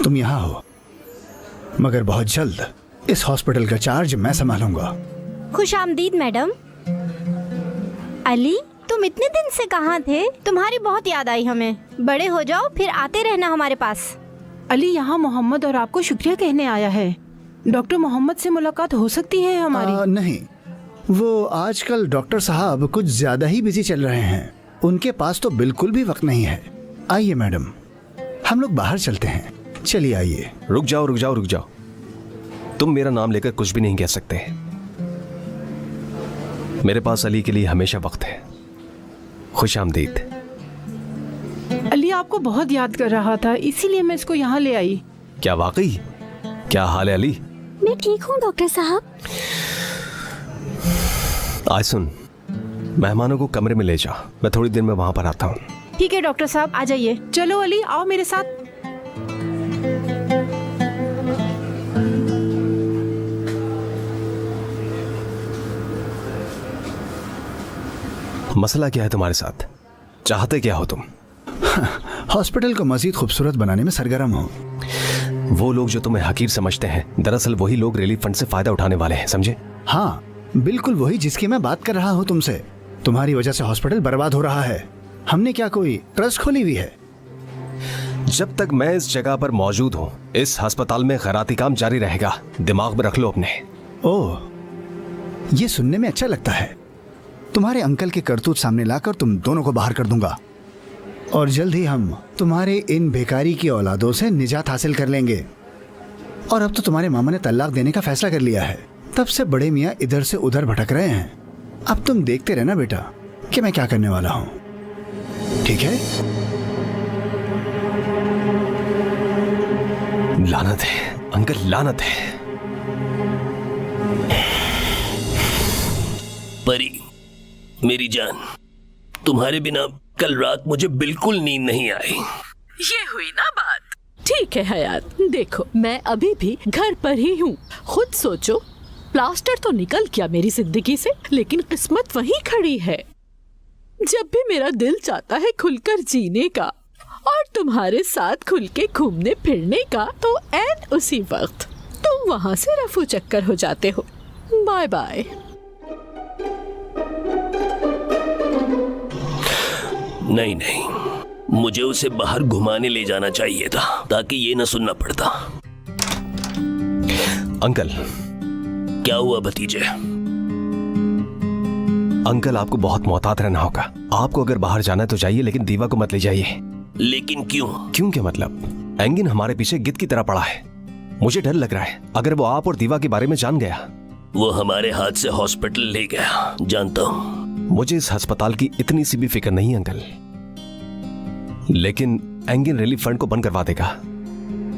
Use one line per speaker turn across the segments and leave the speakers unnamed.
तुम यहाँ हो, मगर बहुत जल्द इस हॉस्पिटल का चार्ज मैं संभालूंगा।
खुशामदीद मैडम। अली, तुम इतने दिन से कहाँ थे? तुम्हारी बहुत याद आई हमें। बड़े हो जाओ फिर आते रहना हमारे पास।
अली, यहाँ मोहम्मद और आपको शुक्रिया कहने आया है। डॉक्टर मोहम्मद से मुलाकात हो सकती है हमारी?
नहीं, वो आजकल डॉक्टर साहब कुछ ज्यादा ही बिजी चल रहे हैं। उनके पास तो बिल्कुल भी वक्त नहीं है। आइए मैडम, हम लोग बाहर चलते हैं। चलिए आइए।
रुक जाओ रुक जाओ रुक जाओ। तुम मेरा नाम लेकर कुछ भी नहीं कह सकते। मेरे पास अली के लिए हमेशा वक्त है। खुशामदीद।
अली आपको बहुत याद कर रहा था, इसीलिए मैं इसको यहाँ ले आई।
क्या वाकई? क्या हाल है अली?
मैं ठीक हूँ डॉक्टर साहब।
आज सुन, मेहमानों को कमरे में ले जा, मैं थोड़ी देर में वहां पर आता हूँ।
ठीक है डॉक्टर साहब, आ जाइए। चलो अली, आओ मेरे साथ।
मसला क्या है तुम्हारे साथ? चाहते क्या हो तुम?
हॉस्पिटल को मजीद खूबसूरत बनाने में सरगर्म हो।
वो लोग जो तुम्हें हकीर समझते हैं, दरअसल वही लोग रिलीफ फंड से फायदा उठाने वाले हैं, समझे?
हाँ, बिल्कुल वही जिसकी मैं बात कर रहा हूँ तुमसे। तुम्हारी वजह से हॉस्पिटल बर्बाद हो रहा है। हमने क्या कोई ट्रस्ट खोली हुई है?
जब तक मैं इस जगह पर मौजूद हूँ, इस अस्पताल में खैराती काम जारी रहेगा। दिमाग में रख लो अपने।
ओह, ये सुनने में अच्छा लगता है। तुम्हारे अंकल के करतूत सामने लाकर तुम दोनों को बाहर कर दूंगा और जल्द ही हम तुम्हारे इन बेकारी की औलादों से निजात हासिल कर लेंगे। और अब तो तुम्हारे मामा ने तलाक देने का फैसला कर लिया है। तब से बड़े मियाँ इधर से उधर भटक रहे हैं। अब तुम देखते रहना बेटा कि मैं क्या करने वाला हूँ, ठीक है?
लानत है अंकल, लानत है।
परी, मेरी जान, तुम्हारे बिना कल रात मुझे बिल्कुल नींद नहीं आई।
ये हुई ना बात। ठीक है हयात, देखो मैं अभी भी घर पर ही हूँ। खुद सोचो, प्लास्टर तो निकल गया मेरी जिंदगी से, लेकिन किस्मत वहीं खड़ी है। जब भी मेरा दिल चाहता है खुलकर जीने का और तुम्हारे साथ खुल के घूमने फिरने का, तो ऐन उसी वक्त तुम वहाँ से रफू चक्कर हो जाते हो। Bye bye.
नहीं नहीं, मुझे उसे बाहर घुमाने ले जाना चाहिए था ताकि ये न सुनना पड़ता।
अंकल।
क्या हुआ भतीजे?
अंकल, आपको बहुत मोहतात रहना होगा। आपको अगर बाहर जाना है तो जाइए, लेकिन दीवा को मत ले जाइए।
लेकिन क्यों?
क्यों क्या मतलब? एंगिन हमारे पीछे गिद्ध की तरह पड़ा है। मुझे डर लग रहा है अगर वो आप और दीवा के बारे में जान गया।
वो हमारे हाथ से हॉस्पिटल ले गया, जानता हूँ।
मुझे इस अस्पताल की इतनी सी भी फिक्र नहीं अंकल, लेकिन एंगिन रिलीफ फंड को बंद करवा देगा।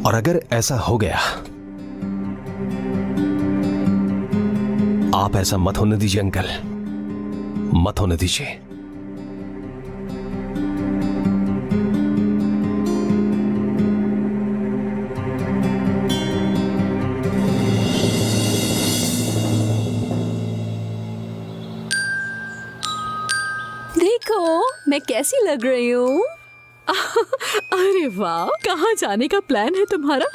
और अगर ऐसा हो गया, आप ऐसा मत होने दीजिए अंकल, मत होने दीजिए।
देखो मैं कैसी लग रही हूँ। अरे वाह, कहाँ जाने का प्लान है तुम्हारा?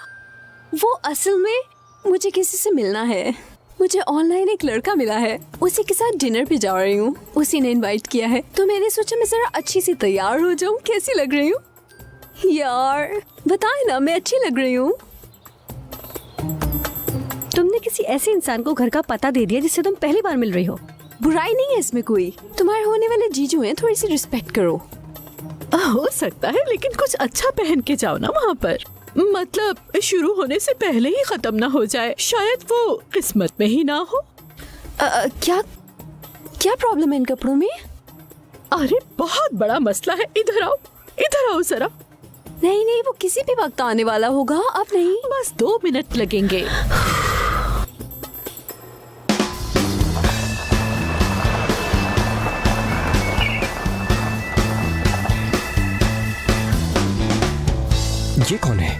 वो असल में मुझे किसी से मिलना है। मुझे ऑनलाइन एक लड़का मिला है, उसी के साथ डिनर पे जा रही हूँ। उसी ने इनवाइट किया है, तो मैंने सोचा मैं जरा अच्छी सी तैयार हो जाऊँ। कैसी लग रही हूँ यार? बताए ना, मैं अच्छी लग रही हूँ?
तुमने किसी ऐसे इंसान को घर का पता दे दिया जिससे तुम पहली बार मिल रही हो।
बुराई नहीं है इसमें कोई। तुम्हारे होने वाले जीजू हैं, थोड़ी सी रिस्पेक्ट करो।
हो सकता है, लेकिन कुछ अच्छा पहन के जाओ ना वहाँ पर। मतलब शुरू होने से पहले ही खत्म ना हो जाए, शायद वो किस्मत में ही ना हो।
क्या क्या प्रॉब्लम है इन कपड़ों में?
अरे बहुत बड़ा मसला है, इधर आओ, इधर आओ जरा।
नहीं नहीं, वो किसी भी वक्त आने वाला होगा, अब नहीं।
बस 2 मिनट लगेंगे।
ये कौन है?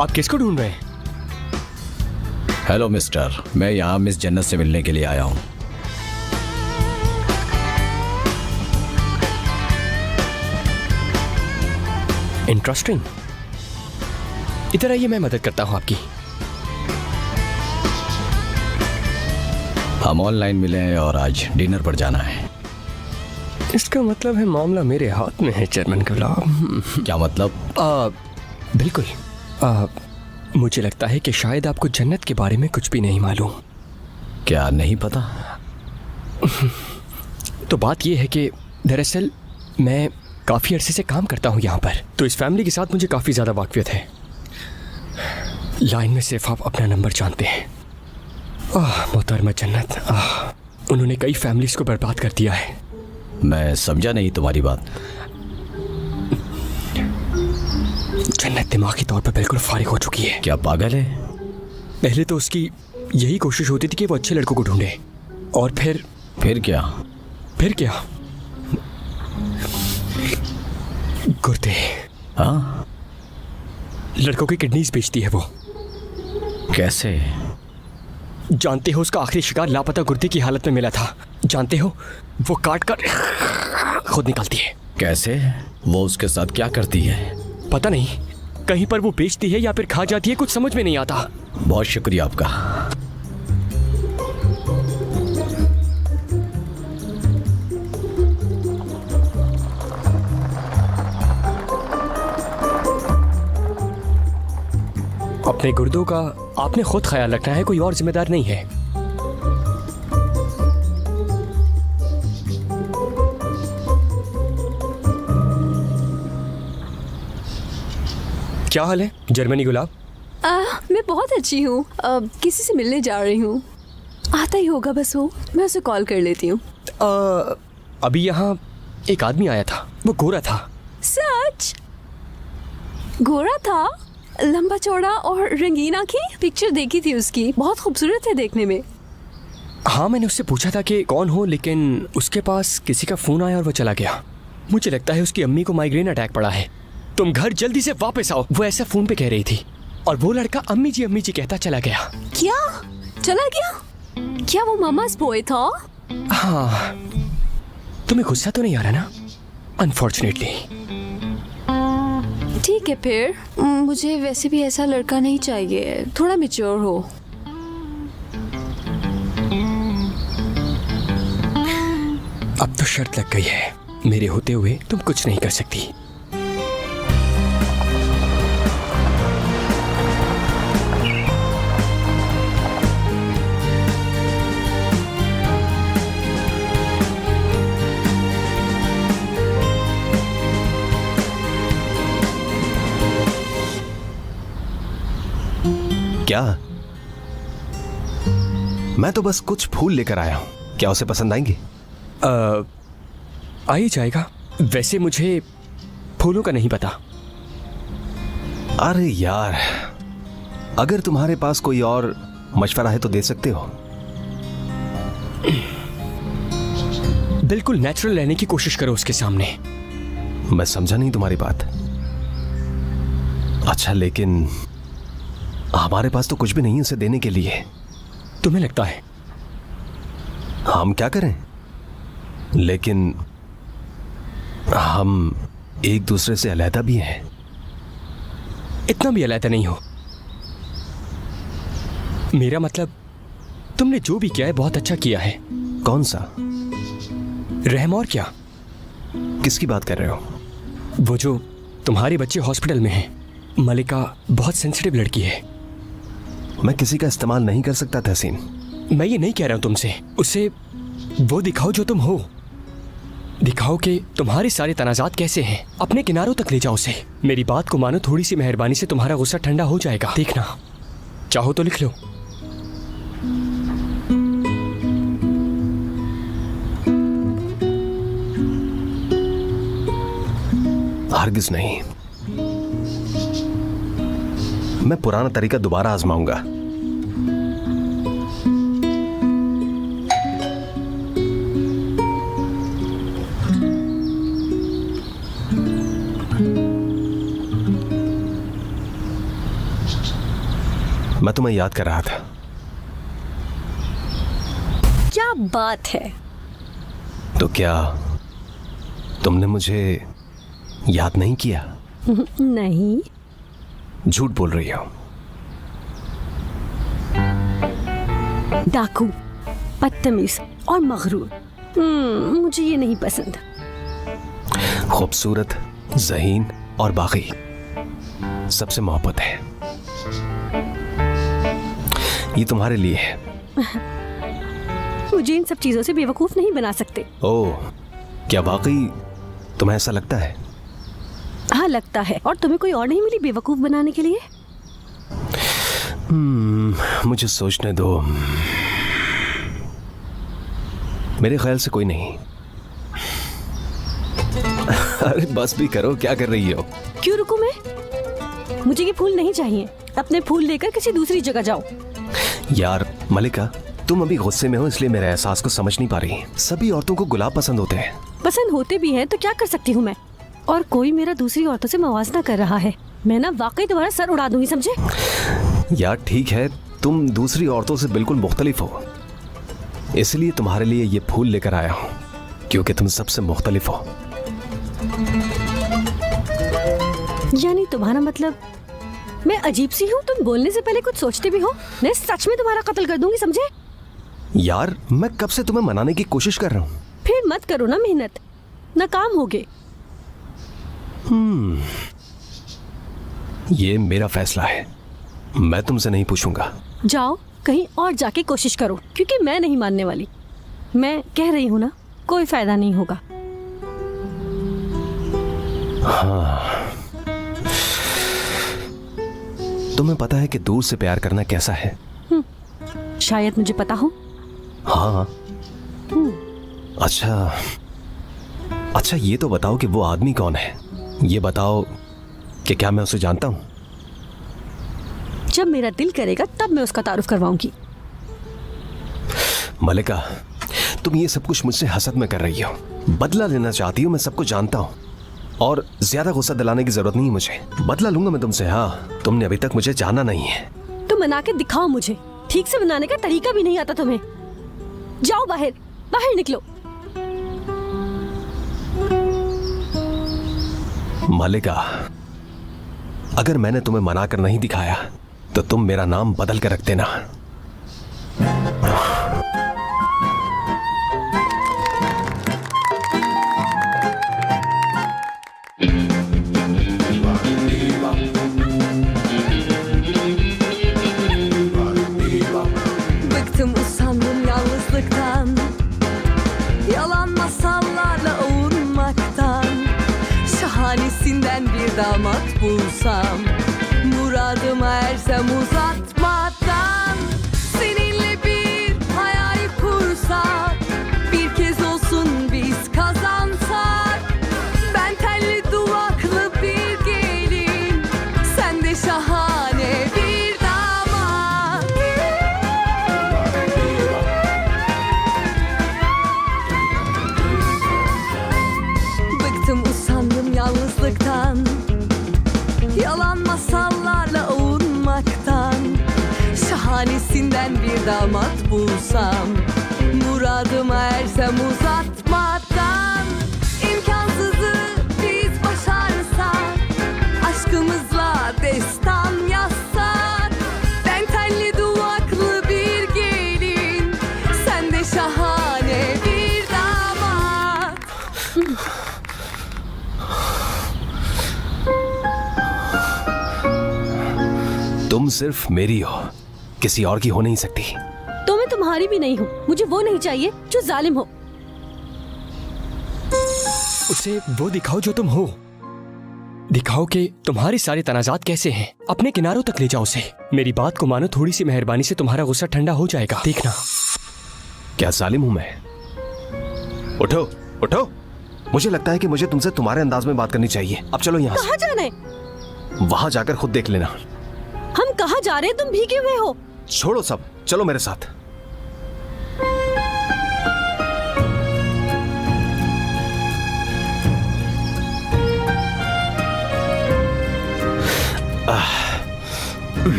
आप किसको ढूंढ रहे हैं?
हेलो मिस्टर, मैं यहाँ मिस जन्नत से मिलने के लिए आया हूँ। इंटरेस्टिंग। इधर आइए, मैं मदद करता हूँ आपकी।
हम ऑनलाइन मिले हैं और आज डिनर पर जाना है।
इसका मतलब है मामला मेरे हाथ में है चेयरमैन गुलाब।
क्या मतलब?
बिल्कुल। मुझे लगता है कि शायद आपको जन्नत के बारे में कुछ भी नहीं मालूम।
क्या नहीं पता?
तो बात यह है कि दरअसल मैं काफ़ी अरसे से काम करता हूँ यहाँ पर, तो इस फैमिली के साथ मुझे काफ़ी ज़्यादा वाकफियत है। लाइन में सिर्फ आप अपना नंबर जानते हैं। मोहतरमा जन्नत, उन्होंने कई फैमिलीज को बर्बाद कर दिया है।
मैं समझा नहीं तुम्हारी बात।
जन्नत दिमागी तौर पर बिल्कुल फारिग हो चुकी है।
क्या पागल है?
पहले तो उसकी यही कोशिश होती थी कि वो अच्छे लड़कों को ढूंढे, और फिर
क्या?
फिर क्या? गुर्दे।
हाँ?
लड़कों की किडनीज बेचती है वो।
कैसे?
जानते हो, उसका आखिरी शिकार लापता गुर्दे की हालत में मिला था। जानते हो, वो काट कर खुद निकालती है।
कैसे? वो उसके साथ क्या करती है?
पता नहीं, कहीं पर वो बेचती है या फिर खा जाती है, कुछ समझ में नहीं आता।
बहुत शुक्रिया आपका।
अपने गुर्दों का आपने खुद ख्याल रखना है, कोई और जिम्मेदार नहीं है। क्या हाल है जर्मनी गुलाब?
मैं बहुत अच्छी हूँ। किसी से मिलने जा रही हूँ। आता ही होगा बस वो, मैं उसे कॉल कर लेती हूँ।
अभी यहाँ एक आदमी आया था, वो गोरा था।
सच? गोरा था? लंबा चौड़ा और रंगीन आंखें? पिक्चर देखी थी उसकी, बहुत खूबसूरत है देखने में।
हाँ, मैंने उससे पूछा था कि कौन हो, लेकिन उसके पास किसी का फोन आया और वो चला गया। मुझे लगता है उसकी अम्मी को माइग्रेन अटैक पड़ा है। तुम घर जल्दी से वापस आओ, वो ऐसा फोन पे कह रही थी। और वो लड़का अम्मी जी कहता चला गया।
क्या? चला गया? क्या वो मामा's बॉय था?
हाँ। तुम्हें गुस्सा तो नहीं आ रहा ना? अनफॉर्चुनेटली।
ठीक है फिर, मुझे वैसे भी ऐसा लड़का नहीं चाहिए, थोड़ा मैच्योर हो।
अब तो शर्त लग गई है, मेरे होते हुए तुम कुछ नहीं कर सकती।
क्या? मैं तो बस कुछ फूल लेकर आया हूं, क्या उसे पसंद आएंगे?
आ ही जाएगा। वैसे मुझे फूलों का नहीं पता।
अरे यार, अगर तुम्हारे पास कोई और मशवरा है तो दे सकते हो।
बिल्कुल नेचुरल रहने की कोशिश करो उसके सामने।
मैं समझा नहीं तुम्हारी बात। अच्छा, लेकिन हमारे पास तो कुछ भी नहीं उसे देने के लिए।
तुम्हें लगता है?
हम क्या करें, लेकिन हम एक दूसरे से अलहदा भी हैं।
इतना भी अलहदा नहीं हो। मेरा मतलब, तुमने जो भी किया है बहुत अच्छा किया है।
कौन सा?
रहम और क्या?
किसकी बात कर रहे हो?
वो जो तुम्हारे बच्चे हॉस्पिटल में हैं। मलिका बहुत सेंसिटिव लड़की है।
मैं किसी का इस्तेमाल नहीं कर सकता तहसीन।
मैं ये नहीं कह रहा हूं तुमसे। उसे वो दिखाओ जो तुम हो। दिखाओ कि तुम्हारे सारे तनाजात कैसे हैं। अपने किनारों तक ले जाओ उसे। मेरी बात को मानो, थोड़ी सी मेहरबानी से तुम्हारा गुस्सा ठंडा हो जाएगा। देखना, चाहो तो लिख लो।
हरगिज नहीं। मैं पुराना तरीका दोबारा आजमाऊंगा। मैं तुम्हें याद कर रहा था।
क्या बात है?
तो क्या तुमने मुझे याद नहीं किया?
नहीं।
झूठ बोल रही हो।
डाकू, बदतमीज और मगरूर। मुझे ये नहीं पसंद।
खूबसूरत, ज़हीन और बाकी सबसे मोहब्बत है। ये तुम्हारे लिए है।
मुझे इन सब चीजों से बेवकूफ नहीं बना सकते।
ओह, क्या वाकई तुम्हें ऐसा लगता है?
हाँ, लगता है। और तुम्हें कोई और नहीं मिली बेवकूफ बनाने के लिए?
मुझे सोचने दो। मेरे ख्याल से कोई नहीं। अरे बस भी करो, क्या कर रही हो?
क्यों रुकूं मैं? मुझे ये फूल नहीं चाहिए। अपने फूल लेकर किसी दूसरी जगह जाओ।
यार मलिका, तुम अभी गुस्से में हो इसलिए मेरे एहसास को समझ नहीं पा रही। सभी औरतों को गुलाब पसंद होते हैं।
पसंद होते भी हैं तो क्या कर सकती हूँ मैं? और कोई मेरा दूसरी औरतों से मवाजना कर रहा है। मैं ना वाकई तुम्हारा सर उड़ा दूंगी, समझे?
यार ठीक है, तुम दूसरी औरतों से बिल्कुल मुख्तलिफ हो, इसलिए तुम्हारे लिए ये फूल लेकर आया हूँ, क्योंकि तुम सबसे मुख्तलिफ हो।
यानी तुम्हारा मतलब मैं अजीब सी हूँ? तुम बोलने से पहले कुछ सोचते भी हो? मैं सच में तुम्हारा कत्ल कर दूंगी, समझे?
यार मैं कब से तुम्हें मनाने की कोशिश कर रहा हूँ।
फिर मत करो ना मेहनत, नाकाम होगे।
ये मेरा फैसला है, मैं तुमसे नहीं पूछूंगा।
जाओ कहीं और जाके कोशिश करो, क्योंकि मैं नहीं मानने वाली। मैं कह रही हूँ ना, कोई फायदा नहीं होगा।
हाँ, तुम्हें पता है कि दूर से प्यार करना कैसा है?
शायद मुझे पता हो।
हाँ। अच्छा ये तो बताओ कि वो आदमी कौन है? ये बताओ कि क्या मैं उसे जानता हूँ?
जब मेरा दिल करेगा तब मैं उसका तारुफ करवाऊंगी।
मलिका, तुम ये सब कुछ मुझसे हसद में कर रही हो, बदला लेना चाहती हो। मैं सबको जानता हूँ और ज्यादा गुस्सा दिलाने की जरूरत नहीं है मुझे। बदला लूंगा मैं तुमसे। हाँ, तुमने अभी तक मुझे जाना नहीं है।
तुम मना के दिखाओ मुझे। ठीक से बनाने का तरीका भी नहीं आता तुम्हें। जाओ बाहर, बाहर निकलो।
मलिका, अगर मैंने तुम्हें मना कर नहीं दिखाया तो तुम मेरा नाम बदल कर रख देना।
Bıktım usandım yalnızlıktan, yalan masallarla ovunmaktan. Şahanesinden bir damat bulsam, muradıma ersem uzatmadan. Seninle bir hayal kursak, bir kez olsun biz kazansak. Ben telli duvaklı bir gelin, sen de şahane bir damat. Bıktım usandım yalnızlıktan, yalan masallarla ovunmaktan. Şahanesinden bir damat bulsam, muradıma ersem uzatmadan. İmkansızı biz başarsak, aşkımızla destan yazsak. Ben telli duvaklı bir gelin, sen de şahane bir damat.
तुम सिर्फ मेरी हो, किसी और की हो नहीं सकती।
तो मैं तुम्हारी भी नहीं हूँ। मुझे वो नहीं चाहिए जो जालिम हो।
उसे वो दिखाओ जो तुम हो। दिखाओ कि तुम्हारे सारे तनाजात कैसे हैं। अपने किनारों तक ले जाओ उसे। मेरी बात को मानो, थोड़ी सी मेहरबानी से तुम्हारा गुस्सा ठंडा हो जाएगा, देखना।
क्या जालिम हूं मैं? उठो उठो, मुझे लगता है कि मुझे तुमसे तुम्हारे अंदाज में बात करनी चाहिए। अब चलो यहाँ
कहाँ जाना है?
से। वहां जाकर खुद देख लेना।
हम कहाँ जा रहे हैं? तुम भीगे हुए हो।
छोड़ो सब, चलो मेरे साथ।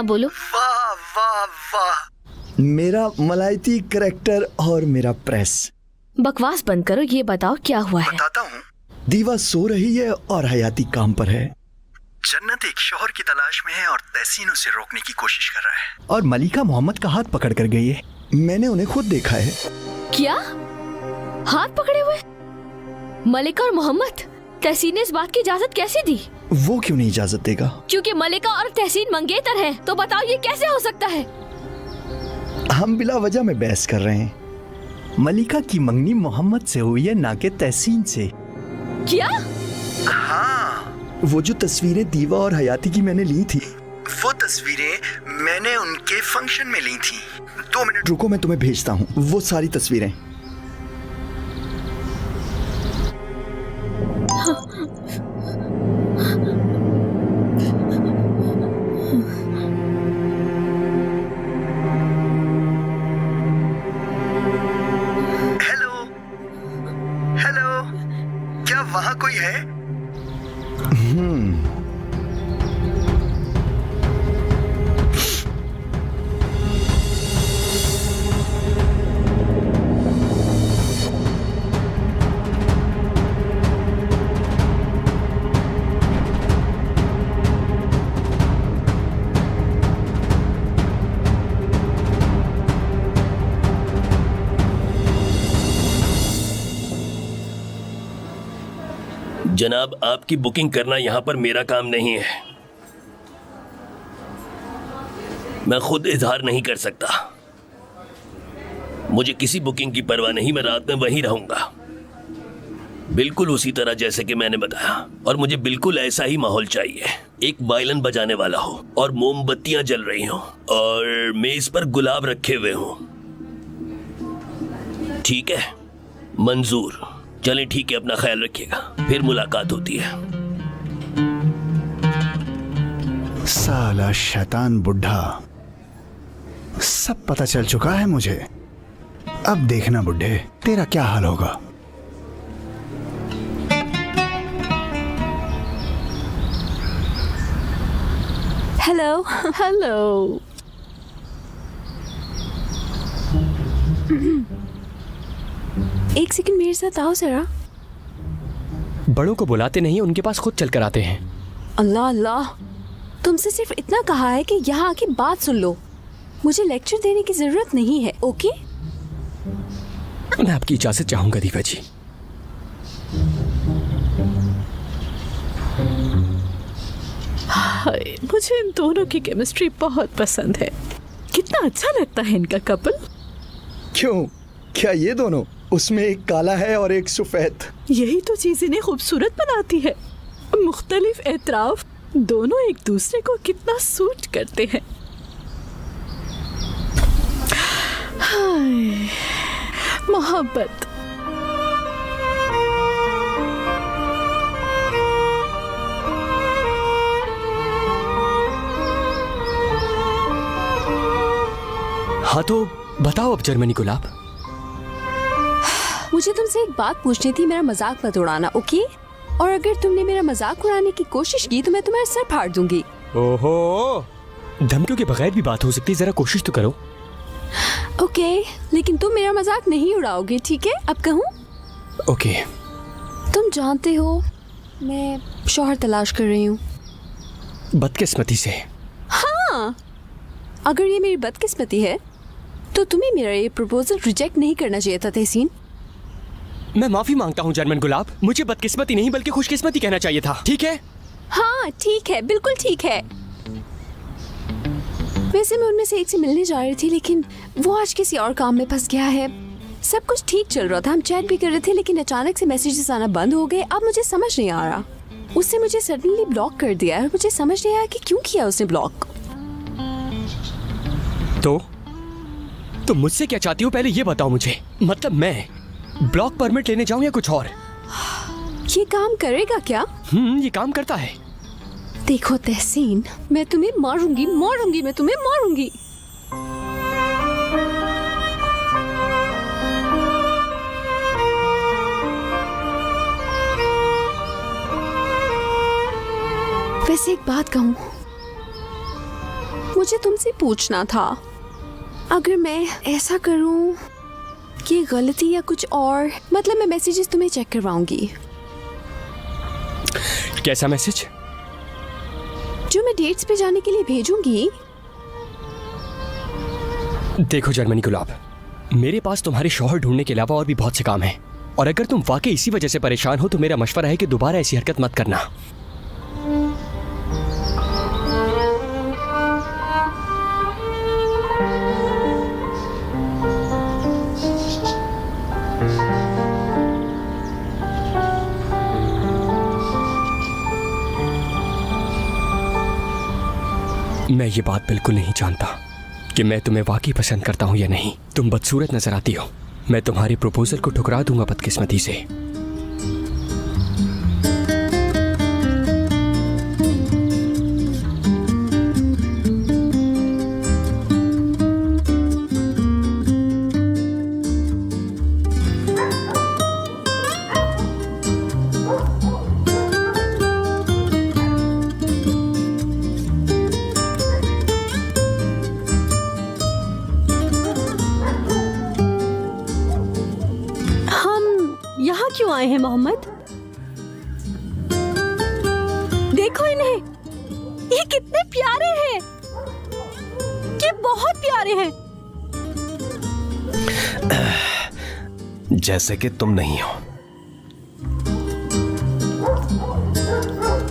हाँ बोलो।
वाह वाह वाह, मेरा मलाइती करैक्टर और मेरा प्रेस।
बकवास बंद करो, ये बताओ क्या हुआ है।
बताता हूँ। दीवा सो रही है और हयाती काम पर है। जन्नत एक शौहर की तलाश में है और तहसीन उसे रोकने की कोशिश कर रहा है, और मलिका मोहम्मद का हाथ पकड़ कर गई है। मैंने उन्हें खुद देखा है।
क्या? हाथ पकड़े हुए? मलिका और मोहम्मद? तहसीन ने इस बात की इजाजत कैसे दी?
वो क्यों नहीं इजाजत देगा?
क्योंकि मलिका और तहसीन मंगेतर हैं। तो बताओ ये कैसे हो सकता है?
हम बिला वजह में बहस कर रहे हैं। मलिका की मंगनी मोहम्मद से हुई है, ना कि तहसीन से।
क्या?
हाँ, वो जो तस्वीरें दीवा और हयाती की मैंने ली थी, वो तस्वीरें मैंने उनके फंक्शन में ली थी। 2 मिनट रुको, मैं तुम्हें भेजता हूँ वो सारी तस्वीरें। हेलो हेलो, क्या वहाँ कोई है?
जनाब, आपकी बुकिंग करना यहाँ पर मेरा काम नहीं है। मैं खुद इजहार नहीं कर सकता। मुझे किसी बुकिंग की परवाह नहीं, मैं रात में वहीं रहूंगा, बिल्कुल उसी तरह जैसे कि मैंने बताया। और मुझे बिल्कुल ऐसा ही माहौल चाहिए। एक वायलिन बजाने वाला हो और मोमबत्तियां जल रही हों और मेज पर गुलाब रखे हुए हों। ठीक है, मंजूर। चलें, ठीक है, अपना ख्याल रखिएगा, फिर मुलाकात होती है।
साला शैतान बुढ़ा, सब पता चल चुका है मुझे। अब देखना बुढ़े, तेरा क्या हाल होगा।
Hello
hello.
एक सेकंड मेरे साथ आओ जरा।
बड़ों को बुलाते नहीं, उनके पास खुद चल कर आते हैं।
अल्लाह अल्लाह, तुमसे सिर्फ इतना कहा है कि यहाँ आके बात सुन लो। मुझे लेक्चर देने की जरूरत नहीं है, ओके?
मैं आपकी इजाजत चाहूंगा दीवा जी।
हाय, मुझे इन दोनों की केमिस्ट्री बहुत पसंद है। कितना अच्छा लगता है इनका कपल।
क्यों, क्या ये दोनों? उसमें एक काला है और एक सफेद।
यही तो चीज इन्हें खूबसूरत बनाती है। मुख्तलिफ एतराफ दोनों एक दूसरे को कितना सूट करते हैं। हाय, मोहब्बत।
हाँ तो बताओ अब जर्मनी गुलाब।
मुझे तुमसे एक बात पूछनी थी, मेरा मजाक मत उड़ाना, ओके? और अगर तुमने मेरा मजाक उड़ाने की कोशिश की तो मैं तुम्हारा सर फाड़ दूंगी।
ओहो, धमकियों के बगैर भी बात हो सकती है, जरा कोशिश तो करो।
ओके, लेकिन तुम मेरा मजाक नहीं उड़ाओगे, ठीक है? अब कहूँ?
ओके।
तुम जानते हो मैं शौहर तलाश कर रही हूँ।
बदकिस्मती से।
हाँ, अगर ये मेरी बदकिस्मती है तो तुम्हें मेरा ये प्रपोजल रिजेक्ट नहीं करना चाहिए था तहसीन।
मैं माफी मांगता हूँ जर्मन गुलाब, मुझे बदकिस्मती नहीं बल्कि खुशकिस्मती कहना चाहिए था, ठीक है?
हाँ ठीक है, बिल्कुल ठीक है। वैसे मैं उनमें से एक से मिलने जा रही थी, लेकिन वो आज किसी और काम में फंस गया है। सब कुछ ठीक चल रहा था, हम चैट भी कर रहे थे, लेकिन अचानक से मैसेजेस आना बंद हो गए। अब मुझे समझ नहीं आ रहा, उससे मुझे सडनली ब्लॉक कर दिया है। मुझे समझ नहीं आया कि क्यों किया उसने ब्लॉक।
तो मुझसे क्या चाहती हो पहले ये बताओ मुझे। मतलब मैं ब्लॉक परमिट लेने जाऊं या कुछ और?
ये काम करेगा क्या?
ये काम करता है।
देखो तहसीन, मैं तुम्हें मारूंगी, मैं तुम्हें मारूंगी। वैसे एक बात कहूं, मुझे तुमसे पूछना था, अगर मैं ऐसा करूं कि गलती या कुछ और, मतलब मैं मैसेजेस तुम्हें चेक करवाऊंगी।
कैसा मैसेज?
जो मैं डेट्स पे जाने के लिए भेजूंगी।
देखो जर्मनी गुलाब, मेरे पास तुम्हारे शौहर ढूंढने के अलावा और भी बहुत से काम हैं, और अगर तुम वाकई इसी वजह से परेशान हो तो मेरा मशवरा है कि दोबारा ऐसी हरकत मत करना। मैं ये बात बिल्कुल नहीं जानता कि मैं तुम्हें वाकई पसंद करता हूं या नहीं। तुम बदसूरत नजर आती हो। मैं तुम्हारे प्रपोजल को ठुकरा दूंगा बदकिस्मती से।
यहाँ क्यों आए हैं मोहम्मद? देखो इन्हें, ये कितने प्यारे हैं, ये बहुत प्यारे हैं।
जैसे कि तुम नहीं हो।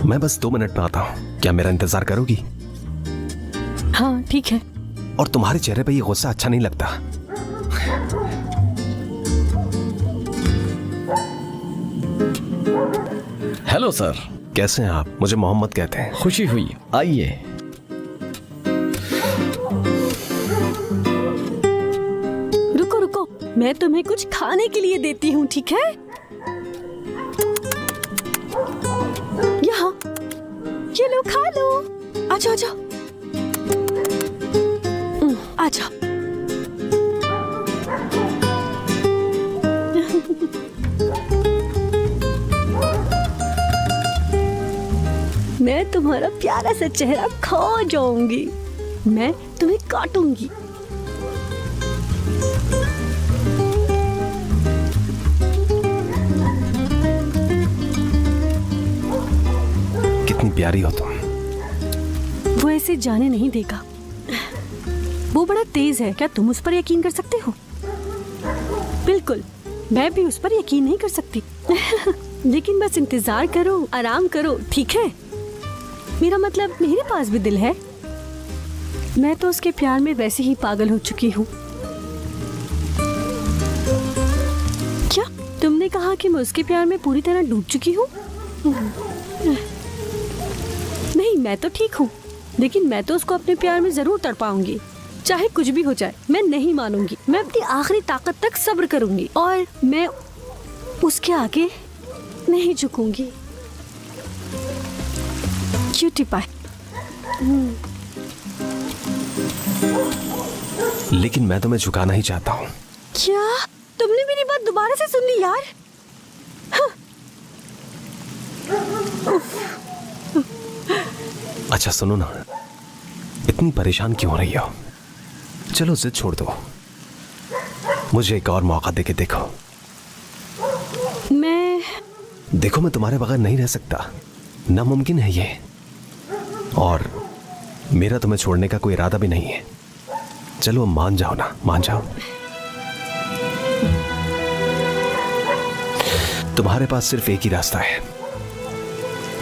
मैं बस 2 मिनट में आता हूं, क्या मेरा इंतजार करोगी?
हाँ ठीक है।
और तुम्हारे चेहरे पे ये गुस्सा अच्छा नहीं लगता।
Hello sir.
कैसे हैं आप? मुझे मोहम्मद कहते हैं।
खुशी हुई, आइए।
रुको रुको, मैं तुम्हें कुछ खाने के लिए देती हूँ, ठीक है? यहाँ, ये लो, खा लो। आजा आजा, आजा। मैं तुम्हारा प्यारा सा चेहरा खा जाऊंगी। मैं तुम्हें काटूंगी।
कितनी प्यारी हो तुम।
वो ऐसे जाने नहीं देगा। वो बड़ा तेज है। क्या तुम उस पर यकीन कर सकते हो? बिल्कुल, मैं भी उस पर यकीन नहीं कर सकती। लेकिन बस इंतजार करो, आराम करो, ठीक है? मेरा मतलब, मेरे पास भी दिल है। मैं तो उसके प्यार में वैसे ही पागल हो चुकी हूँ। क्या तुमने कहा कि मैं उसके प्यार में पूरी तरह डूब चुकी हूँ? नहीं, मैं तो ठीक हूँ, लेकिन मैं तो उसको अपने प्यार में जरूर तड़पाऊंगी। चाहे कुछ भी हो जाए, मैं नहीं मानूंगी। मैं अपनी आखिरी ताकत तक सब्र करूंगी और मैं उसके आगे नहीं झुकूंगी। Cutie pie.
लेकिन मैं तुम्हें झुकाना ही चाहता हूँ।
क्या तुमने मेरी बात दोबारा से सुन ली यार?
अच्छा सुनो ना, इतनी परेशान क्यों हो रही हो? चलो जिद छोड़ दो, मुझे एक और मौका देके देखो। देखो मैं तुम्हारे बगैर नहीं रह सकता, नामुमकिन है ये, और मेरा तुम्हें छोड़ने का कोई इरादा भी नहीं है। चलो मान जाओ ना, मान जाओ। तुम्हारे पास सिर्फ एक ही रास्ता है,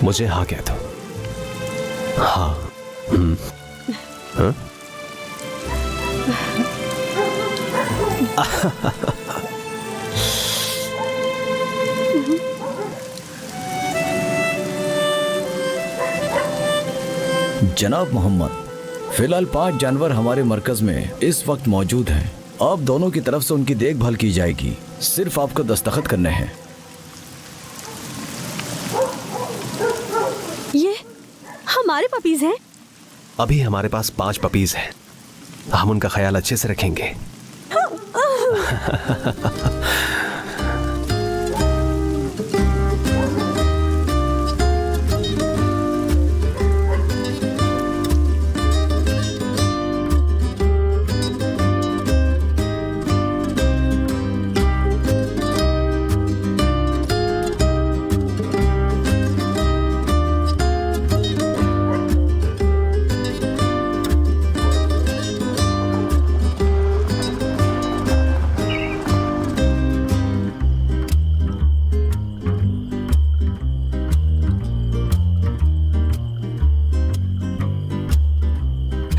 मुझे हाँ कह दो। हाँ। हाँ?
जनाब मोहम्मद, फिलहाल 5 जानवर हमारे मरकज में इस वक्त मौजूद हैं। आप दोनों की तरफ से उनकी देखभाल की जाएगी। सिर्फ आपको दस्तखत करने हैं।
ये हमारे पपीज हैं?
अभी हमारे पास 5 पपीज हैं, हम उनका ख्याल अच्छे से रखेंगे।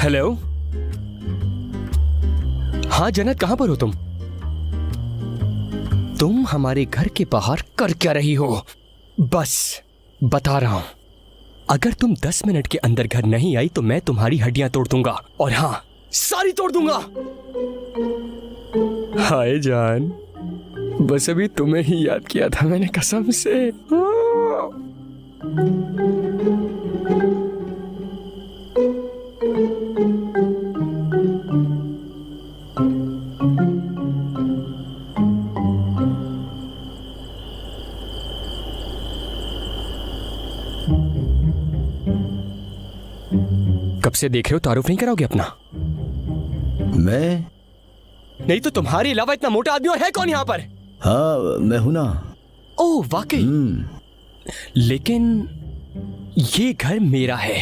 हेलो। हाँ जन्नत, कहां पर हो तुम? तुम हमारे घर के बाहर कर क्या रही हो? बस बता रहा हूं, अगर तुम 10 मिनट के अंदर घर नहीं आई तो मैं तुम्हारी हड्डियां तोड़ दूंगा, और हाँ, सारी तोड़ दूंगा। हाय जान, बस अभी तुम्हें ही याद किया था मैंने, कसम से। कब से देख रहे हो, तारुफ नहीं कराओगे अपना?
मैं
नहीं तो तुम्हारे अलावा इतना मोटा आदमी और है कौन यहाँ पर?
हाँ मैं हूं ना।
ओह वाकई? लेकिन ये घर मेरा है,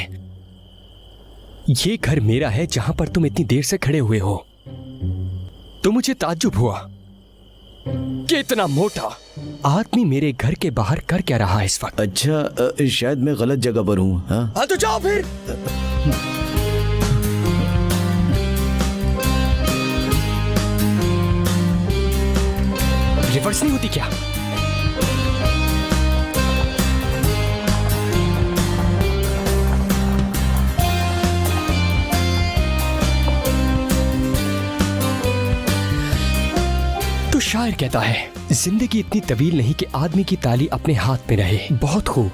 ये घर मेरा है जहां पर तुम इतनी देर से खड़े हुए हो। तो मुझे ताज्जुब हुआ कि इतना मोटा आदमी मेरे घर के बाहर कर क्या रहा है इस वक्त।
अच्छा, शायद मैं गलत जगह पर हूँ।
हाँ तो जाओ फिर। रिवर्स नहीं होती क्या? तो शायर कहता है, जिंदगी इतनी तवील नहीं कि आदमी की ताली अपने हाथ में रहे। बहुत खूब।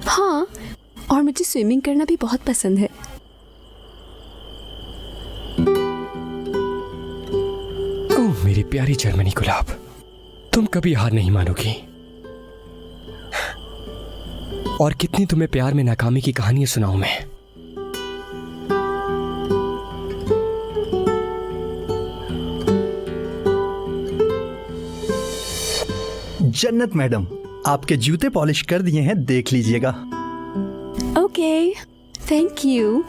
हाँ, और मुझे स्विमिंग करना भी बहुत पसंद है।
ओह मेरी प्यारी जर्मनी गुलाब, तुम कभी हार नहीं मानोगी। और कितनी तुम्हें प्यार में नाकामी की कहानियां सुनाऊं मैं।
जन्नत मैडम, आपके जूते पॉलिश कर दिए हैं, देख लीजिएगा।
Okay, thank you.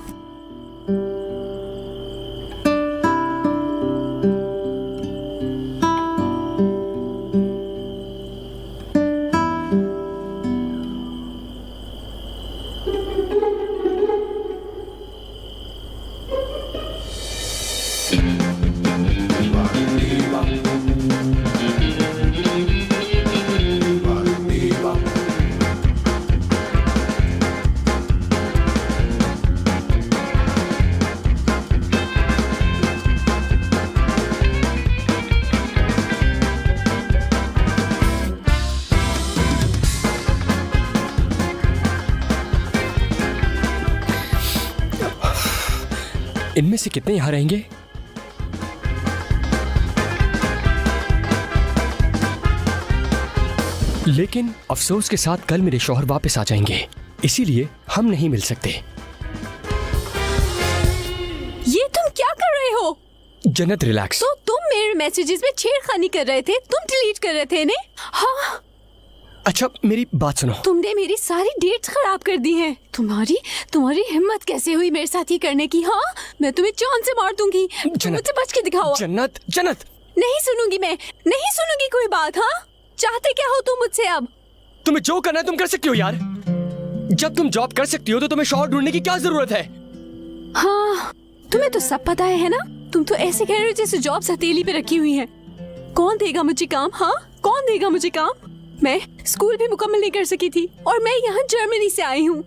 इनमें से कितने यहां रहेंगे? लेकिन अफसोस के साथ कल मेरे शौहर वापस आ जाएंगे, इसीलिए हम नहीं मिल सकते।
ये तुम क्या कर रहे हो?
जन्नत रिलैक्स।
तो तुम मेरे मैसेजेस में छेड़खानी कर रहे थे, तुम डिलीट कर रहे थे इन्हें। हाँ,
अच्छा मेरी बात सुनो।
तुमने मेरी सारी डेट्स खराब कर दी हैं। तुम्हारी हिम्मत कैसे हुई मेरे साथ ये करने की? हाँ, मैं तुम्हें जान से मार दूंगी। मुझसे बच के दिखाओ।
जन्नत, जन्नत
नहीं सुनूंगी, मैं नहीं सुनूंगी कोई बात। हाँ, चाहते क्या हो तुम मुझसे? अब
तुम्हें जो करना है तुम कर सकती हो यार। जब तुम जॉब कर सकती हो तो तुम्हें शौहर ढूंढने की क्या जरूरत है?
हाँ, तुम्हें तो सब पता है ना। तुम तो ऐसे कह रहे हो जैसे जॉब हथेली पे रखी हुई है। कौन देगा मुझे काम? हाँ, कौन देगा मुझे काम? मैं स्कूल भी मुकम्मल नहीं कर सकी थी और मैं यहाँ जर्मनी से आई हूँ।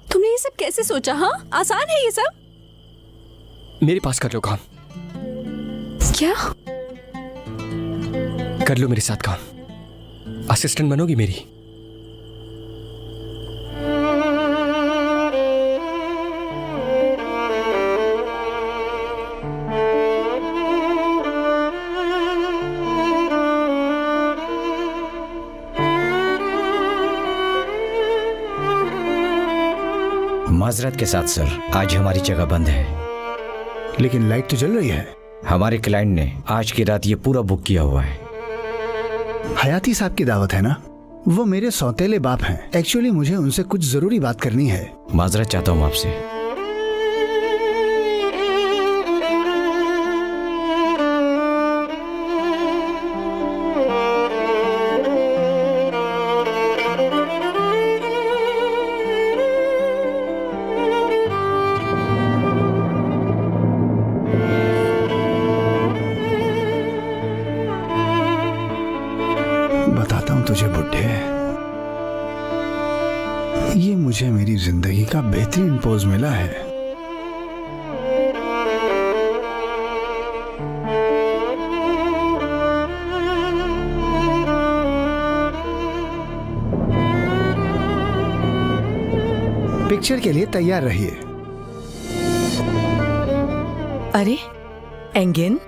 तुमने ये सब कैसे सोचा? हाँ, आसान है ये सब?
मेरे पास कर लो काम।
क्या?
कर लो मेरे साथ काम। असिस्टेंट बनोगी मेरी?
माजरत के साथ सर, आज हमारी जगह बंद है।
लेकिन लाइट तो जल रही है।
हमारे क्लाइंट ने आज की रात ये पूरा बुक किया हुआ है।
हयाती साहब की दावत है ना? वो मेरे सौतेले बाप हैं। एक्चुअली मुझे उनसे कुछ जरूरी बात करनी है।
माजरत चाहता हूँ आपसे।
तुझे बुड्ढे। ये मुझे मेरी जिंदगी का बेहतरीन पोज मिला है। पिक्चर के लिए तैयार रहिए।
अरे एंगिन,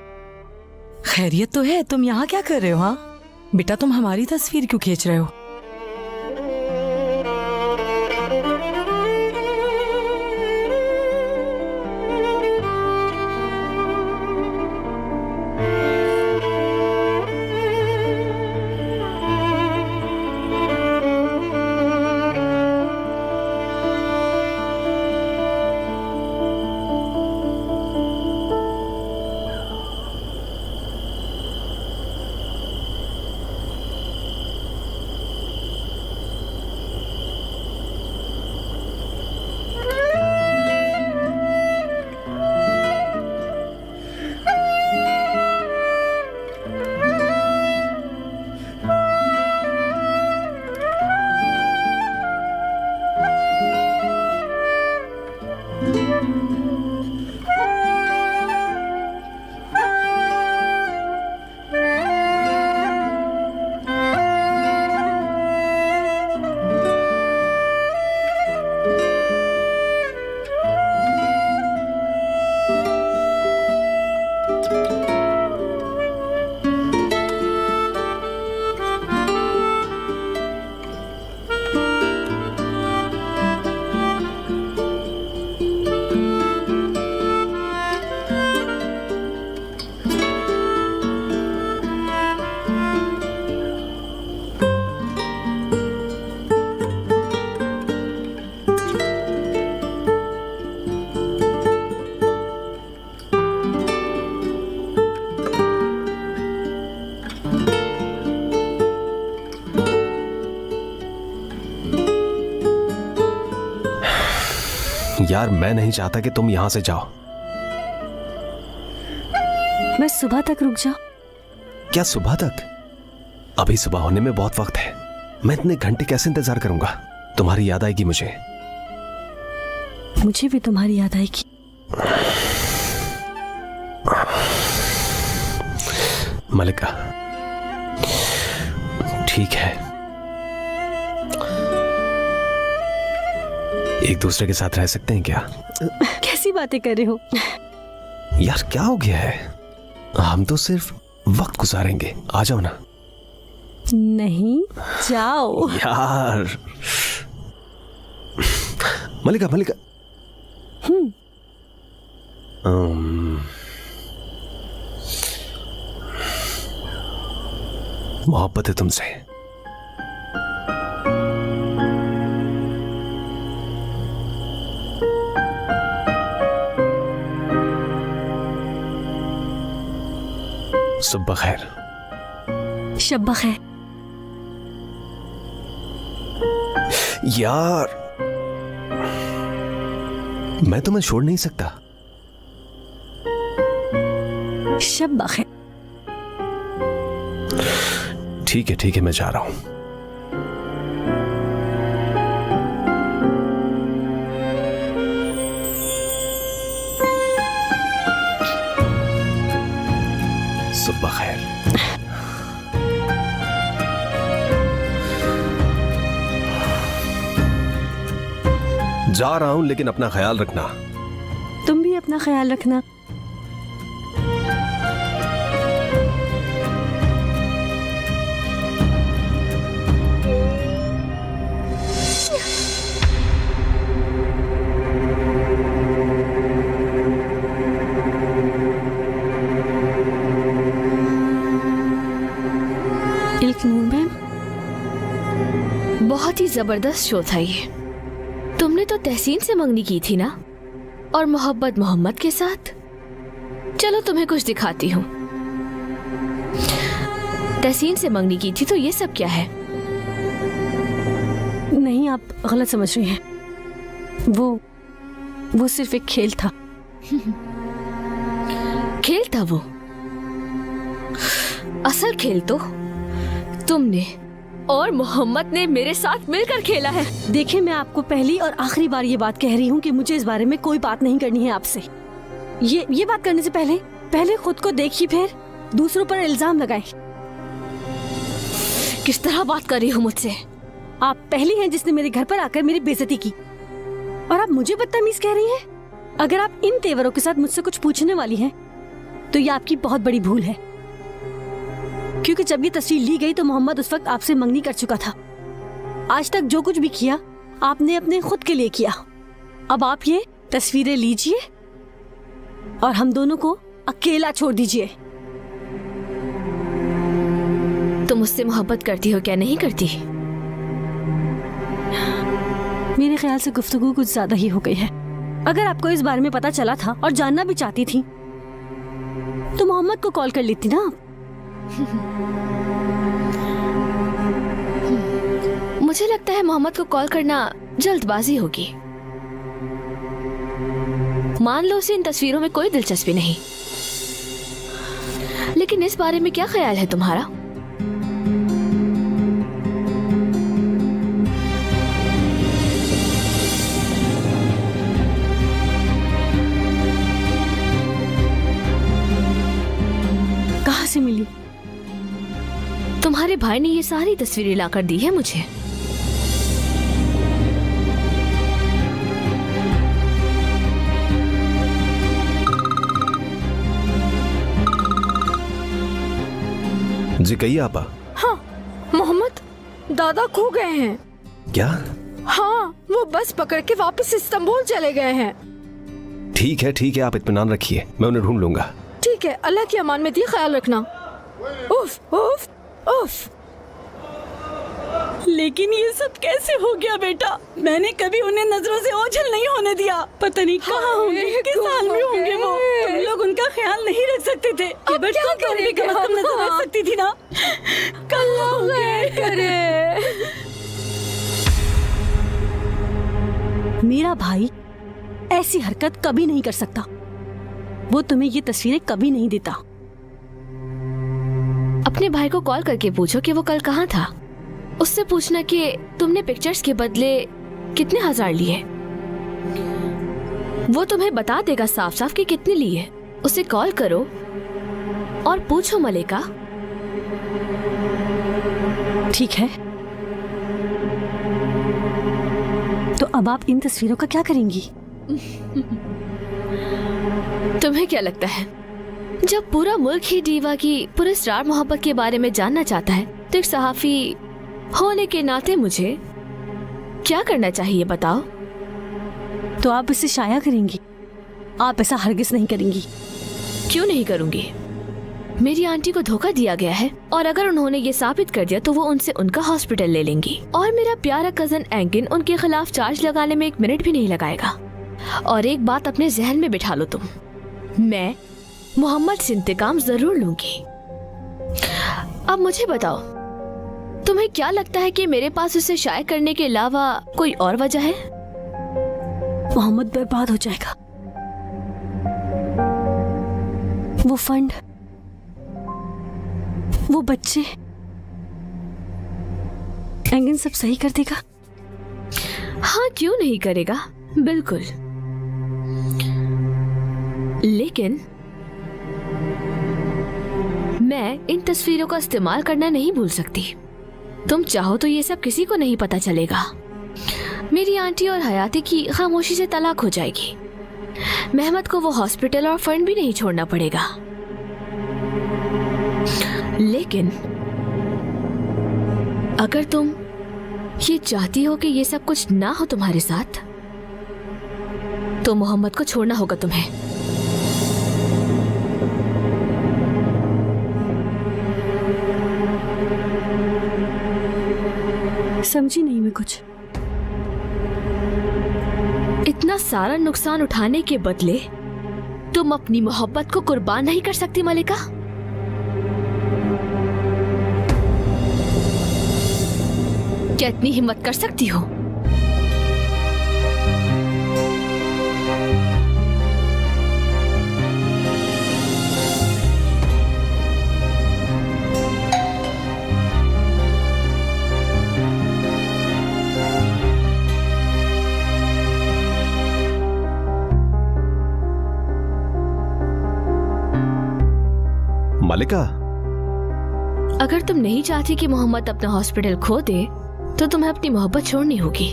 खैरियत तो है? तुम यहाँ क्या कर रहे हो? हाँ बेटा, तुम हमारी तस्वीर क्यों खींच रहे हो?
यार, मैं नहीं चाहता कि तुम यहां से जाओ।
मैं सुबह तक रुक जाऊं?
क्या सुबह तक? अभी सुबह होने में बहुत वक्त है। मैं इतने घंटे कैसे इंतजार करूंगा? तुम्हारी याद आएगी मुझे।
मुझे भी तुम्हारी याद आएगी।
मलिका, ठीक है, एक दूसरे के साथ रह सकते हैं क्या?
कैसी बातें कर रहे हो?
यार क्या हो गया है? हम तो सिर्फ वक्त गुजारेंगे। आ जाओ ना।
नहीं, जाओ
यार। मलिका, मलिका। मोहब्बत है तुमसे। सुबह खैर।
शब्बा खैर।
यार, मैं तुम्हें छोड़ नहीं सकता।
शब्बा खैर।
ठीक है, ठीक है, मैं जा रहा हूं। सुबह खैर। जा रहा हूं, लेकिन अपना ख्याल रखना।
तुम भी अपना ख्याल रखना।
बहुत ही जबरदस्त शो था ये। तुमने तो तहसीन से मंगनी की थी ना, और मोहब्बत मोहम्मद के साथ। चलो तुम्हें कुछ दिखाती हूँ। तहसीन से मंगनी की थी तो ये सब क्या है?
नहीं, आप गलत समझ रही हैं। वो सिर्फ एक खेल था।
खेल था वो? असल खेल तो तुमने और मोहम्मद ने मेरे साथ मिलकर खेला है।
देखिए, मैं आपको पहली और आखिरी बार ये बात कह रही हूँ कि मुझे इस बारे में कोई बात नहीं करनी है आपसे। ये बात करने से पहले खुद को देखिए, फिर दूसरों पर इल्जाम लगाए।
किस तरह बात कर रही हो मुझसे?
आप पहली हैं जिसने मेरे घर पर आकर मेरी बेइज्जती की, और आप मुझे बदतमीज कह रही हैं। अगर आप इन तेवरों के साथ मुझसे कुछ पूछने वाली हैं, तो ये आपकी बहुत बड़ी भूल है, क्योंकि जब ये तस्वीर ली गई तो मोहम्मद उस वक्त आपसे मंगनी कर चुका था। आज तक जो कुछ भी किया आपने अपने खुद के लिए किया। अब आप ये तस्वीरें लीजिए और हम दोनों को अकेला छोड़ दीजिए।
तुम मुझसे मोहब्बत करती हो क्या? नहीं करती?
मेरे ख्याल से गुफ्तगू कुछ ज्यादा ही हो गई है। अगर आपको इस बारे में पता चला था और जानना भी चाहती थी तो मोहम्मद को कॉल कर लेती ना आप।
मुझे लगता है मोहम्मद को कॉल करना जल्दबाजी होगी। मान लो उसे इन तस्वीरों में कोई दिलचस्पी नहीं, लेकिन इस बारे में क्या ख्याल है तुम्हारा?
कहाँ से मिली?
तुम्हारे भाई ने ये सारी तस्वीरें लाकर दी है मुझे।
जी कहिए आपा।
हाँ, मोहम्मद दादा खो गए हैं।
क्या?
हाँ, वो बस पकड़ के वापस इस्तांबुल चले गए हैं।
ठीक है, आप इत्मीनान रखिए, मैं उन्हें ढूंढ लूंगा।
ठीक है, अल्लाह की अमान में दिए, ख्याल रखना। उफ उफ उफ।
लेकिन ये सब कैसे हो गया बेटा? मैंने कभी उन्हें नजरों से ओझल नहीं होने दिया। पता नहीं कहाँ होंगे, किस हाल में होंगे वो। तुम लोग उनका ख्याल नहीं रख सकते थे। केवल तुम भी कम से कम नजर रख सकती थी ना। मेरा भाई ऐसी हरकत कभी नहीं कर सकता। वो तुम्हें ये तस्वीरें कभी नहीं देता।
अपने भाई को कॉल करके पूछो कि वो कल कहाँ था। उससे पूछना कि तुमने पिक्चर्स के बदले कितने हजार लिए। वो तुम्हें बता देगा साफ साफ कि कितने लिए। उसे कॉल करो और पूछो मलिका।
ठीक है, तो अब आप इन तस्वीरों का क्या करेंगी?
तुम्हें क्या लगता है, जब पूरा मुल्क ही दीवा की पुरस्कार मोहब्बत के बारे में जानना चाहता है, तो एक सहाफी होने के नाते मुझे क्या करना चाहिए बताओ?
तो आप इसे शाया करेंगी? आप ऐसा हरगिज नहीं करेंगी।
क्यों नहीं करूंगी? मेरी आंटी को धोखा दिया गया है, और अगर उन्होंने ये साबित कर दिया तो वो उनसे उनका हॉस्पिटल ले लेंगी, और मेरा प्यारा कजन एंगिन उनके खिलाफ चार्ज लगाने में 1 मिनट भी नहीं लगाएगा। और एक बात अपने जहन में बिठा लो तुम, मैं मोहम्मद से इंतकाम जरूर लूंगी। अब मुझे बताओ, तुम्हें क्या लगता है कि मेरे पास उसे शाये करने के अलावा कोई और वजह है?
मोहम्मद बर्बाद हो जाएगा। वो फंड, वो बच्चे, एंगन सब सही कर देगा।
हाँ, क्यों नहीं करेगा, बिल्कुल। लेकिन मैं इन तस्वीरों का इस्तेमाल करना नहीं भूल सकती। तुम चाहो तो ये सब किसी को नहीं पता चलेगा। मेरी आंटी और हयाती की खामोशी से तलाक हो जाएगी। मेहमद को वो हॉस्पिटल और फंड भी नहीं छोड़ना पड़ेगा। लेकिन अगर तुम ये चाहती हो कि ये सब कुछ ना हो तुम्हारे साथ, तो मोहम्मद को छोड़ना होगा तुम्हें।
समझी नहीं मैं कुछ।
इतना सारा नुकसान उठाने के बदले तुम अपनी मोहब्बत को कुर्बान नहीं कर सकती मलिका? क्या इतनी हिम्मत कर सकती हो?
मलिका,
अगर तुम नहीं चाहती कि मोहम्मद अपना हॉस्पिटल खो दे तो तुम्हें अपनी मोहब्बत छोड़नी होगी।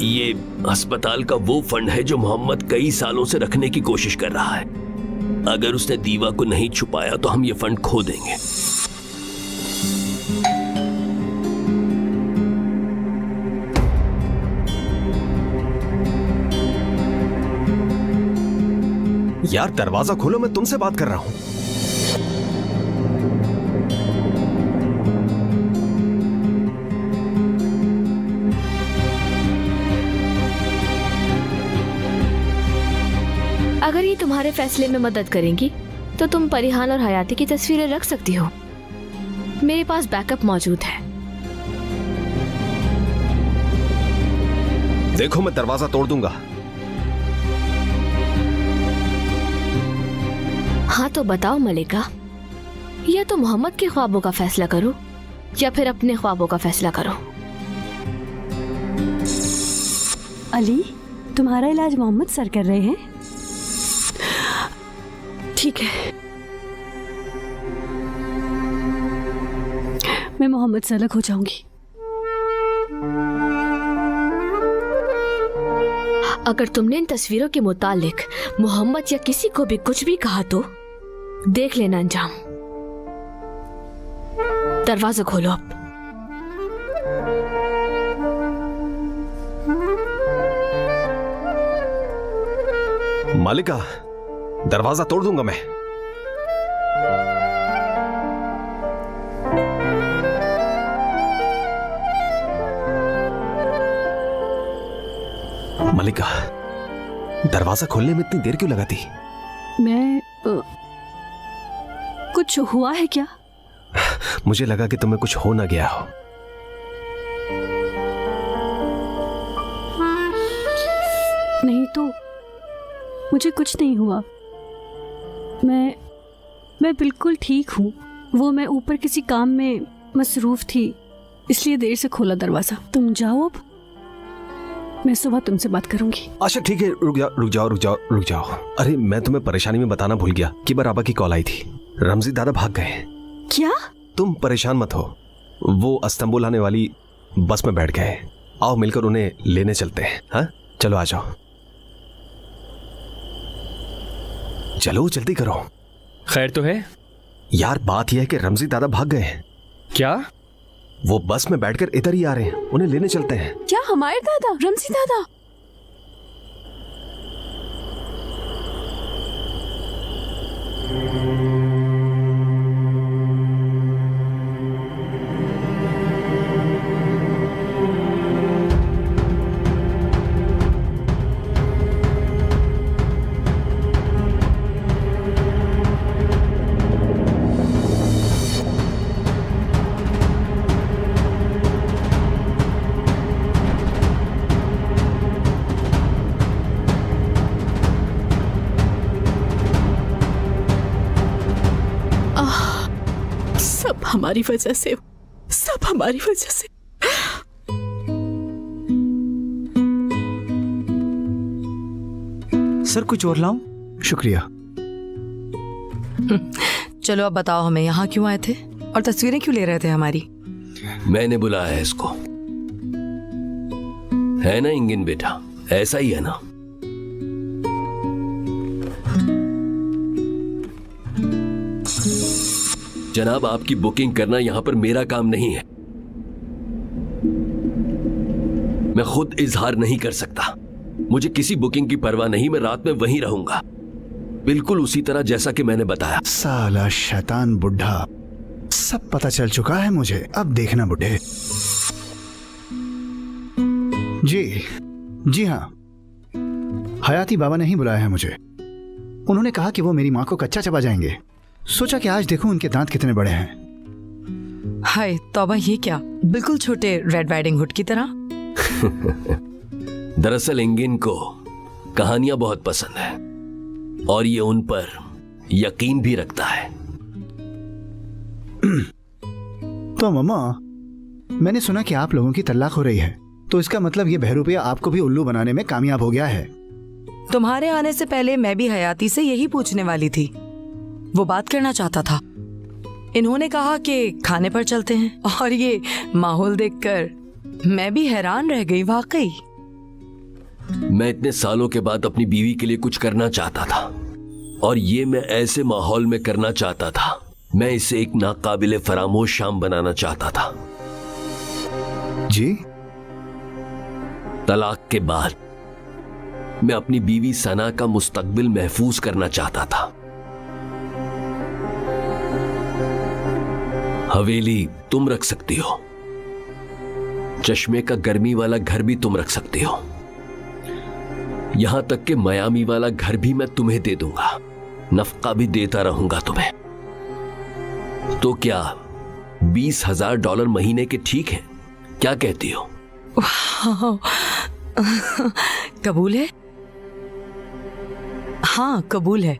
ये अस्पताल का वो फंड है जो मोहम्मद कई सालों से रखने की कोशिश कर रहा है। अगर उसने दीवा को नहीं छुपाया तो हम ये फंड खो देंगे।
यार दरवाजा खोलो, मैं तुमसे बात कर रहा हूं।
अगर ये तुम्हारे फैसले में मदद करेंगी तो तुम परिहान और हयाती की तस्वीरें रख सकती हो। मेरे पास बैकअप मौजूद है।
देखो मैं दरवाजा तोड़ दूंगा।
हाँ तो बताओ मलिका, या तो मोहम्मद के ख्वाबों का फैसला करो या फिर अपने ख्वाबों का फैसला करो।
अली, तुम्हारा इलाज मोहम्मद सर कर रहे हैं? ठीक है, मैं मोहम्मद से अलग हो जाऊंगी।
अगर तुमने इन तस्वीरों के मुतालिक मोहम्मद या किसी को भी कुछ भी कहा तो देख लेना अंजाम। दरवाजा खोलो अब।
मालिका, दरवाजा तोड़ दूंगा मैं। मलिका, दरवाजा खोलने में इतनी देर क्यों लगाती?
मैं कुछ हुआ है क्या?
मुझे लगा कि तुम्हें कुछ हो ना गया हो।
नहीं तो मुझे कुछ नहीं हुआ। मैं बिल्कुल ठीक हूँ। वो मैं ऊपर किसी काम में मसरूफ थी, इसलिए देर से खोला दरवाजा। तुम जाओ अब, मैं सुबह तुमसे बात करूंगी।
अच्छा ठीक है, रुक जाओ। अरे मैं तुम्हें परेशानी में बताना भूल गया कि बाबा की कॉल आई थी। रमजी दादा भाग गए।
क्या?
तुम परेशान मत हो, वो इस्तांबुल आने वाली बस में बैठ गए। आओ मिलकर उन्हें लेने चलते हैं। हाँ चलो आ जाओ, चलो जल्दी करो।
खैर तो है
यार, बात यह है कि रमजी दादा भाग गए हैं।
क्या?
वो बस में बैठकर इधर ही आ रहे हैं, उन्हें लेने चलते हैं।
क्या हमारे दादा, रमजी दादा?
हमारी वजह से, सब हमारी वजह से।
सर कुछ और लाऊं?
शुक्रिया।
चलो अब बताओ, हमें यहाँ क्यों आए थे और तस्वीरें क्यों ले रहे थे हमारी?
मैंने बुलाया है इसको, है ना इंगिन बेटा? ऐसा ही है ना? जनाब, आपकी बुकिंग करना यहां पर मेरा काम नहीं है। मैं खुद इजहार नहीं कर सकता। मुझे किसी बुकिंग की परवाह नहीं, मैं रात में वहीं रहूंगा, बिल्कुल उसी तरह जैसा कि मैंने बताया।
साला शैतान बुढ़ा, सब पता चल चुका है मुझे। अब देखना बुढ़े। जी हाँ, हयाती बाबा ने ही बुलाया है मुझे। उन्होंने कहा कि वो मेरी माँ को कच्चा चबा जाएंगे। सोचा कि आज देखूं उनके दांत कितने बड़े हैं।
हाय तौबा, ये क्या, बिल्कुल छोटे रेड राइडिंग हुड की तरह।
दरअसल इंगिन को कहानियां बहुत पसंद है और ये उन पर यकीन भी रखता है।
तो मम्मा, मैंने सुना कि आप लोगों की तलाक हो रही है, तो इसका मतलब ये बहरूपिया आपको भी उल्लू बनाने में कामयाब हो गया है।
तुम्हारे आने से पहले मैं भी हयाती से यही पूछने वाली थी। वो बात करना चाहता था। इन्होंने कहा कि खाने पर चलते हैं, और ये माहौल देखकर मैं भी हैरान रह गई वाकई।
मैं इतने सालों के बाद अपनी बीवी के लिए कुछ करना चाहता था, और ये मैं ऐसे माहौल में करना चाहता था। मैं इसे एक नाकाबिले फरामोश शाम बनाना चाहता था।
जी?
तलाक के बाद मैं अपनी बीवी सना का मुस्तकबिल महफूज करना चाहता था। हवेली तुम रख सकती हो, चश्मे का गर्मी वाला घर भी तुम रख सकती हो, यहां तक कि मयामी वाला घर भी मैं तुम्हें दे दूंगा, नफका भी देता रहूंगा तुम्हें। तो क्या $20,000 महीने के ठीक है? क्या कहती हो?
कबूल है? हाँ कबूल है।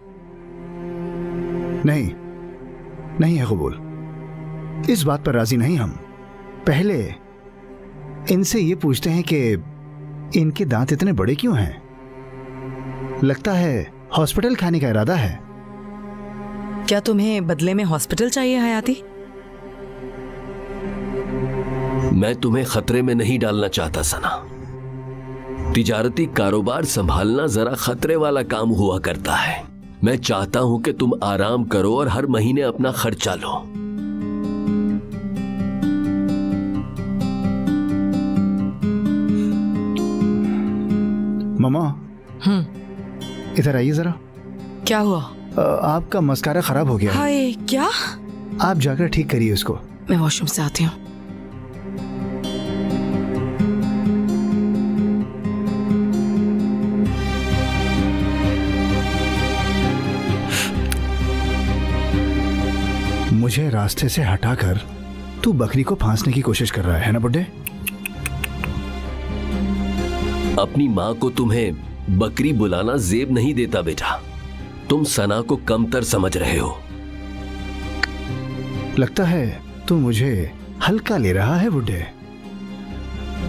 नहीं, नहीं है कबूल। इस बात पर राजी नहीं हम। पहले इनसे ये पूछते हैं कि इनके दांत इतने बड़े क्यों हैं? लगता है हॉस्पिटल खाने का इरादा है।
क्या तुम्हें बदले में हॉस्पिटल चाहिए हयाती?
मैं तुम्हें खतरे में नहीं डालना चाहता सना। तिजारती कारोबार संभालना जरा खतरे वाला काम हुआ करता है। मैं चाहता हूं कि तुम आराम करो और हर महीने अपना खर्चा लो।
मामा, इधर आइए जरा।
क्या हुआ?
आपका मस्कारा खराब हो गया है।
हाय, क्या?
आप जाकर ठीक करिए उसको।
मैं वॉशरूम से आती हूँ।
मुझे रास्ते से हटाकर तू बकरी को फांसने की कोशिश कर रहा है ना बुड्ढे?
अपनी माँ को तुम्हें बकरी बुलाना जेब नहीं देता बेटा। तुम सना को कमतर समझ रहे हो।
लगता है तू मुझे हल्का ले रहा है बुड्ढे।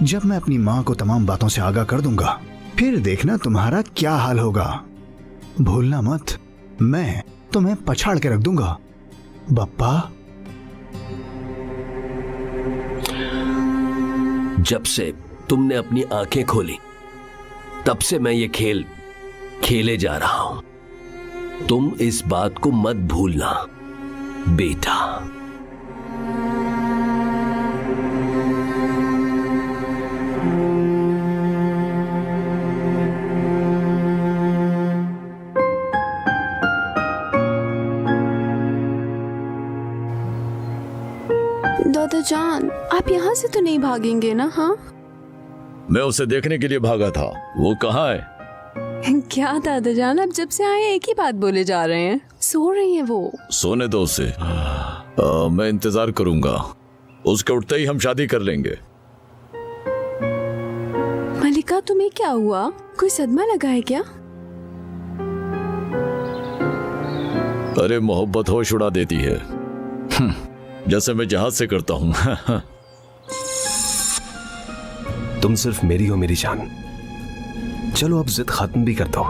जब मैं अपनी माँ को तमाम बातों से आगाह कर दूंगा, फिर देखना तुम्हारा क्या हाल होगा। भूलना मत, मैं तुम्हें पछाड़ के रख दूंगा बप्पा।
जब से तुमने अपनी आंखें खोली तब से मैं ये खेल खेले जा रहा हूं। तुम इस बात को मत भूलना बेटा।
दादा जान, आप यहाँ से तो नहीं भागेंगे ना? हाँ,
मैं उसे देखने के लिए भागा था। वो कहाँ है?
क्या दादा जान, आप जब से आए एक ही बात बोले जा रहे हैं। सो रही हैं वो।
सोने दो उसे। मैं इंतजार करूंगा। उसके उठते ही हम शादी कर लेंगे।
मलिका, तुम्हें क्या हुआ? कोई सदमा लगा है क्या?
अरे मोहब्बत होश उड़ा देती है, जैसे मैं जहाज से करता हूँ।
तुम सिर्फ मेरी हो मेरी जान। चलो अब जिद खत्म भी कर दो,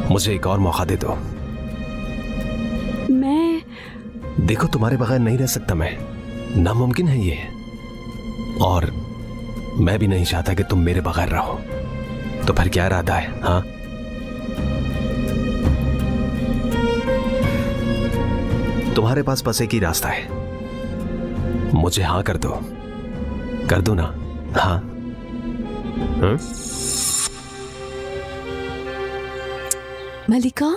मुझे एक और मौका दे दो।
मैं
देखो, तुम्हारे बगैर नहीं रह सकता मैं, नामुमकिन है ये। और मैं भी नहीं चाहता कि तुम मेरे बगैर रहो। तो फिर क्या इरादा है? हाँ, तुम्हारे पास बस एक ही रास्ता है, मुझे हाँ कर दो। कर दो ना? हाँ?
मलिका,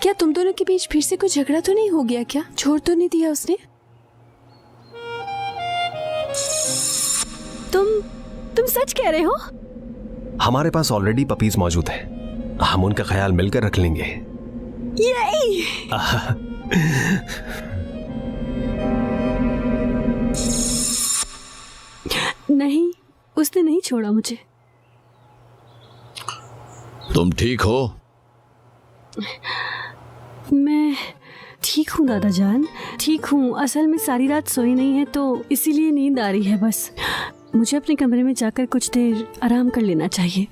क्या तुम दोनों के बीच फिर से कोई झगड़ा तो नहीं हो गया क्या? छोड़ तो नहीं दिया उसने? तुम सच कह रहे हो?
हमारे पास ऑलरेडी पपीज मौजूद है, हम उनका ख्याल मिलकर रख लेंगे।
यही। नहीं, उसने नहीं छोड़ा मुझे।
तुम ठीक हो?
मैं ठीक हूँ दादा जान, ठीक हूँ। असल में सारी रात सोई नहीं है तो इसीलिए नींद आ रही है। बस मुझे अपने कमरे में जाकर कुछ देर आराम कर लेना चाहिए।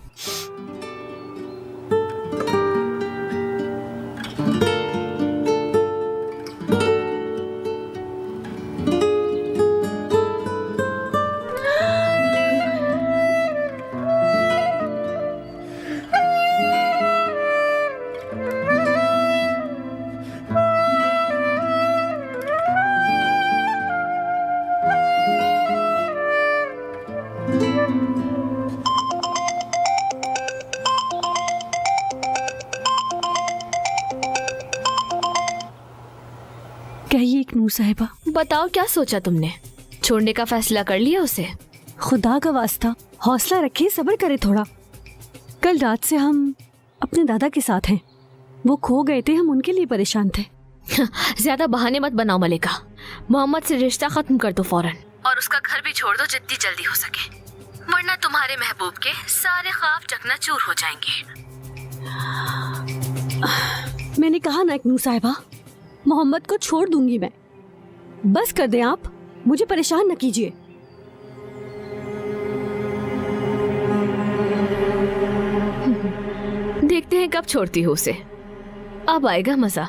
नूर साहिबा।
बताओ क्या सोचा तुमने? छोड़ने का फैसला कर लिया उसे?
खुदा का वास्ता हौसला रखिए, सब्र करे थोड़ा। कल रात से हम अपने दादा के साथ हैं। वो खो गए थे, हम उनके लिए परेशान थे।
ज्यादा बहाने मत बनाओ मलिका। मोहम्मद से रिश्ता खत्म कर दो फौरन, और उसका घर भी छोड़ दो जितनी जल्दी हो सके, वरना तुम्हारे महबूब के सारे ख्वाब चकनाचूर हो जाएंगे।
मैंने कहा ना नूर साहिबा, मोहम्मद को छोड़ दूंगी मैं। बस कर दें आप, मुझे परेशान न कीजिए।
देखते हैं कब छोड़ती हो उसे, अब आएगा मजा।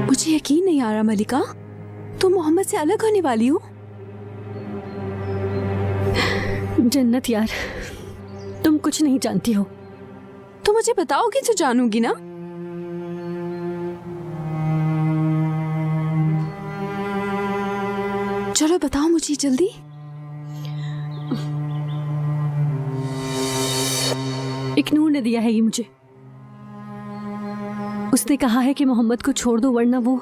मुझे यकीन नहीं आ रहा मलिका, तुम मोहम्मद से अलग होने वाली हो।
जन्नत यार, तुम कुछ नहीं जानती हो।
तो मुझे बताओगी तो जानूंगी ना। चलो बताओ मुझे जल्दी।
एक नूर ने दिया है ये मुझे। उसने कहा है कि मोहम्मद को छोड़ दो, वरना वो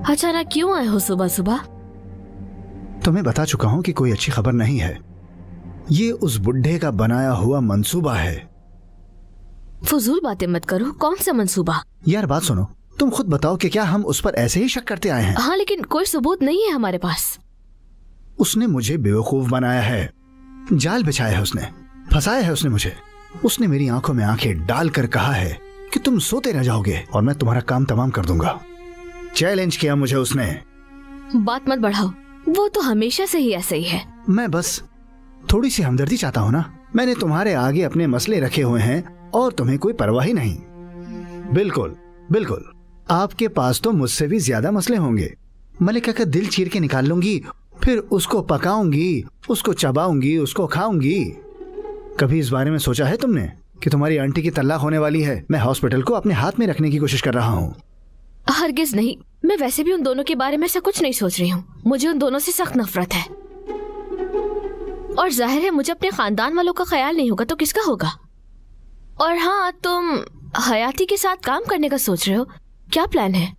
अचानक क्यों आए हो सुबह सुबह?
तुम्हें बता चुका हूं कि कोई अच्छी खबर नहीं है। ये उस बुढ़े का बनाया हुआ मंसूबा है।
फजूल बातें मत करो। कौन सा मंसूबा?
यार बात सुनो, तुम खुद बताओ कि क्या हम उस पर ऐसे ही शक करते आए हैं?
हाँ, लेकिन कोई सबूत नहीं है हमारे पास।
उसने मुझे बेवकूफ बनाया है, जाल बिछाया है उसने, फंसाया है उसने मुझे। उसने मेरी आंखों में आंखें डालकर कहा है कि तुम सोते रह जाओगे और मैं तुम्हारा काम तमाम कर दूंगा। चैलेंज किया मुझे उसने।
बात मत बढ़ाओ, वो तो हमेशा से ही ऐसे ही है।
मैं बस थोड़ी सी हमदर्दी चाहता हूँ ना। मैंने तुम्हारे आगे अपने मसले रखे हुए हैं और तुम्हें कोई परवाह ही नहीं। बिल्कुल बिल्कुल, आपके पास तो मुझसे भी ज्यादा मसले होंगे। मलिका का दिल चीर के निकाल लूंगी, फिर उसको पकाऊंगी, उसको चबाऊंगी, उसको खाऊंगी। कभी इस बारे में सोचा है तुमने कि तुम्हारी आंटी की तलाक होने वाली है? मैं हॉस्पिटल को अपने हाथ में रखने की कोशिश कर रहा हूँ।
हरगिज नहीं। मैं वैसे भी उन दोनों के बारे में ऐसा कुछ नहीं सोच रही हूँ। मुझे उन दोनों से सख्त नफरत है, और जाहिर है मुझे अपने खानदान वालों का ख्याल नहीं होगा तो किसका होगा? और हाँ, तुम हयाती के साथ काम करने का सोच रहे हो, क्या प्लान है?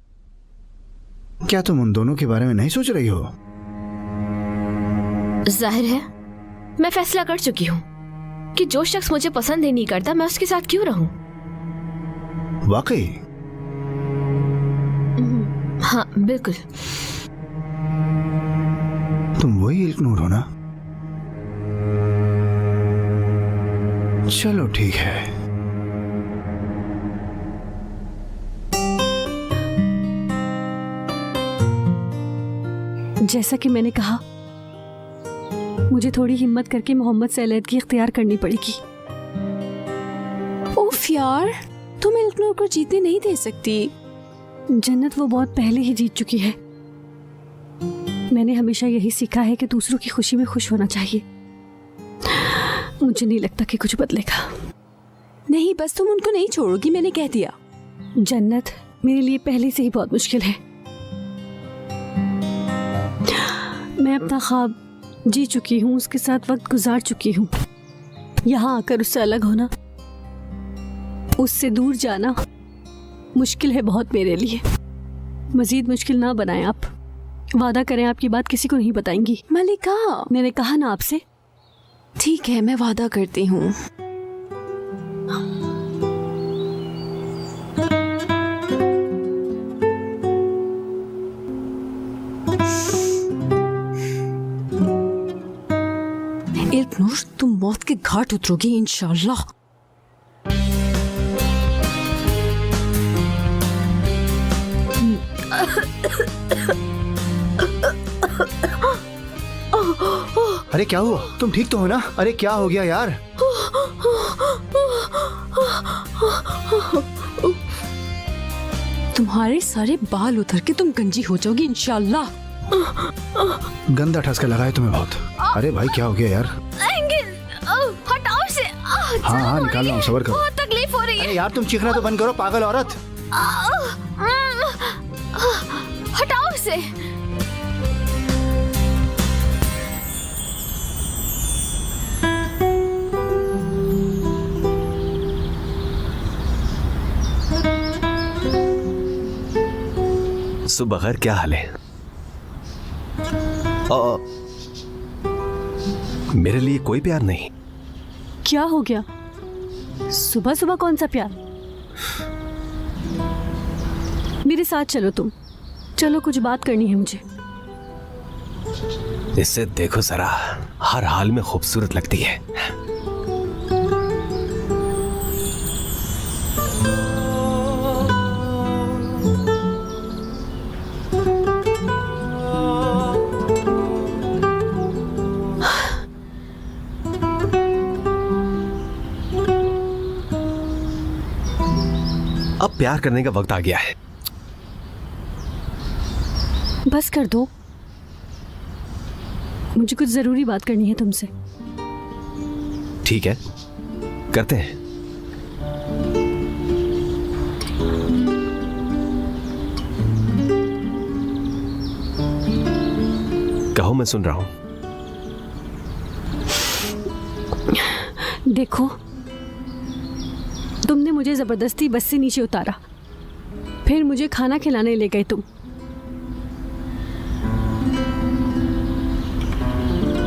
क्या तुम उन दोनों के बारे में नहीं सोच रही हो?
जाहिर है मैं फैसला कर चुकी हूँ कि जो शख्स मुझे पसंद ही नहीं करता मैं उसके साथ क्यों रहूं।
वाकई?
हाँ बिल्कुल।
तुम वही इल्कनूर हो ना? चलो ठीक है।
जैसा कि मैंने कहा, मुझे थोड़ी हिम्मत करके मोहम्मद से अलहदगी इख्तियार करनी पड़ेगी।
उफ यार, तुम इल्कनूर को जीतने नहीं दे सकती।
जन्नत वो बहुत पहले ही जीत चुकी है। मैंने हमेशा यही सीखा है कि दूसरों की खुशी में खुश होना चाहिए। मुझे नहीं लगता कि कुछ बदलेगा।
नहीं, बस तुम उनको नहीं छोड़ोगी, मैंने कह दिया।
जन्नत मेरे लिए पहले से ही बहुत मुश्किल है। मैं अपना ख्वाब जी चुकी हूँ, उसके साथ वक्त गुजार चुकी हूँ। यहाँ आकर उससे अलग होना, उससे दूर जाना मुश्किल है बहुत मेरे लिए। मजीद मुश्किल ना बनाएं आप। वादा करें आपकी बात किसी को नहीं बताएंगी।
मलिका,
मैंने कहा ना आपसे।
ठीक है, मैं वादा करती हूँ। इल्कनूर, तुम मौत के घाट उतरोगी इंशाल्लाह।
अरे क्या हुआ? तुम ठीक तो हो ना? अरे क्या हो गया यार?
तुम्हारे सारे बाल उतर के तुम गंजी हो जाओगी इंशाल्लाह।
गंदा ठसका लगा है तुम्हें बहुत। अरे भाई क्या हो गया यार?
एंगल, हटाओ इसे।
हाँ हाँ निकाल रहा हूँ, सबर करो।
बहुत तकलीफ हो रही है।
अरे यार तुम चीखना तो बंद करो पागल औरत।
हटाओ इसे।
सुबह खैर, क्या हाल है? मेरे लिए कोई प्यार नहीं।
क्या हो गया? सुबह सुबह कौन सा प्यार? मेरे साथ चलो तुम। चलो कुछ बात करनी है मुझे।
इससे देखो जरा, हर हाल में खूबसूरत लगती है। अब प्यार करने का वक्त आ गया है।
बस कर दो, मुझे कुछ जरूरी बात करनी है तुमसे।
ठीक है, करते हैं। कहो, मैं सुन रहा हूं।
देखो, तुमने मुझे जबरदस्ती बस से नीचे उतारा, फिर मुझे खाना खिलाने ले गए।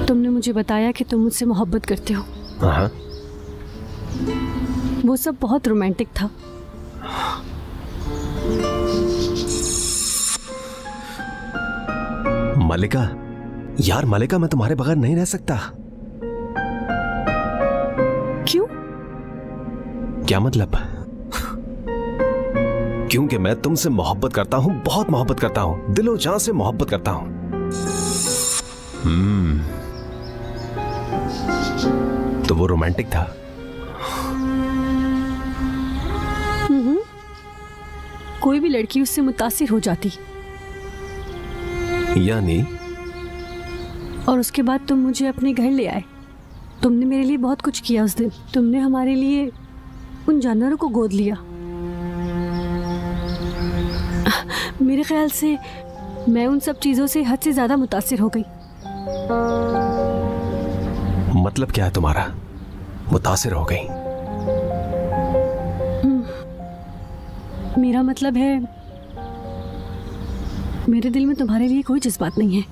तुमने मुझे बताया कि तुम मुझसे मोहब्बत करते हो।
हाँ।
वो सब बहुत रोमांटिक था।
मलिका, यार मलिका, मैं तुम्हारे बगैर नहीं रह सकता।
क्यों?
क्या मतलब? क्योंकि मैं तुमसे मोहब्बत करता हूं, बहुत मोहब्बत करता हूं, दिलो जान से मोहब्बत करता हूं। तो वो रोमांटिक था।
कोई भी लड़की उससे मुतासिर हो जाती।
यानी?
और उसके बाद तुम मुझे अपने घर ले आए। तुमने मेरे लिए बहुत कुछ किया उस दिन। तुमने हमारे लिए उन जानवरों को गोद लिया। मेरे ख्याल से मैं उन सब चीजों से हद से ज्यादा मुतासिर हो गई।
मतलब क्या है तुम्हारा? मुतासिर हो गई?
मेरा मतलब है, मेरे दिल में तुम्हारे लिए कोई जज्बात नहीं है।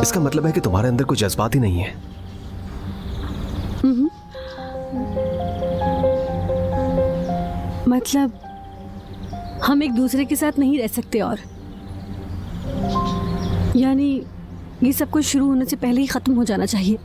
इसका मतलब है कि तुम्हारे अंदर कोई जज्बात ही नहीं है।
मतलब हम एक दूसरे के साथ नहीं रह सकते, और यानी ये सब कुछ शुरू होने से पहले ही खत्म हो जाना चाहिए।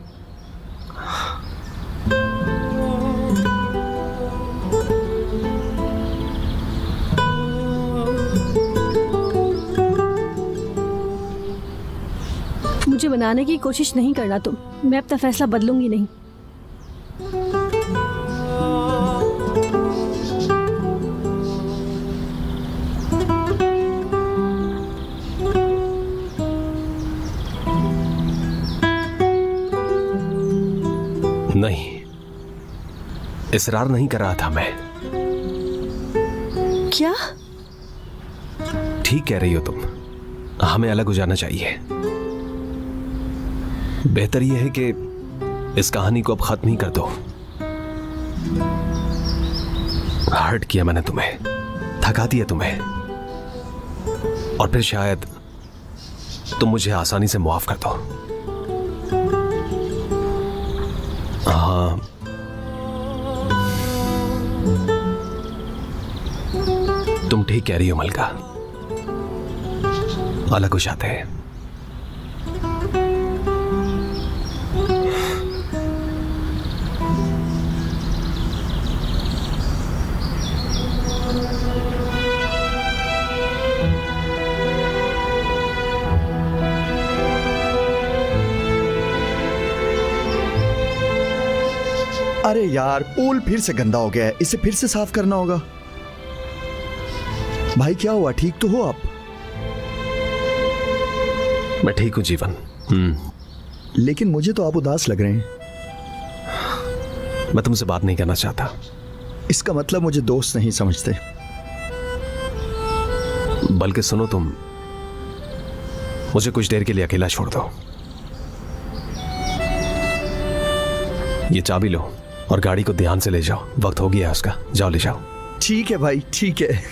मुझे बनाने की कोशिश नहीं करना तुम। मैं अपना फैसला बदलूंगी नहीं।
नहीं, इसरार नहीं कर रहा था मैं।
क्या?
ठीक कह रही हो तुम, हमें अलग हो जाना चाहिए। बेहतर यह है कि इस कहानी को अब खत्म ही कर दो। हर्ट किया मैंने तुम्हें, थका दिया तुम्हें, और फिर शायद तुम मुझे आसानी से माफ कर दो। हाँ, तुम ठीक कह रही हो मलका, अलग हो जाते हैं।
अरे यार, पूल फिर से गंदा हो गया है, इसे फिर से साफ करना होगा। भाई क्या हुआ, ठीक तो हो आप?
मैं ठीक हूँ जीवन।
लेकिन मुझे तो आप उदास लग रहे हैं।
मैं तुमसे बात नहीं करना चाहता।
इसका मतलब मुझे दोस्त नहीं समझते।
बल्कि सुनो, तुम मुझे कुछ देर के लिए अकेला छोड़ दो। ये चाबी लो और गाड़ी को ध्यान से ले जाओ, वक्त हो गया उसका। जाओ, ले जाओ।
ठीक है भाई, ठीक है।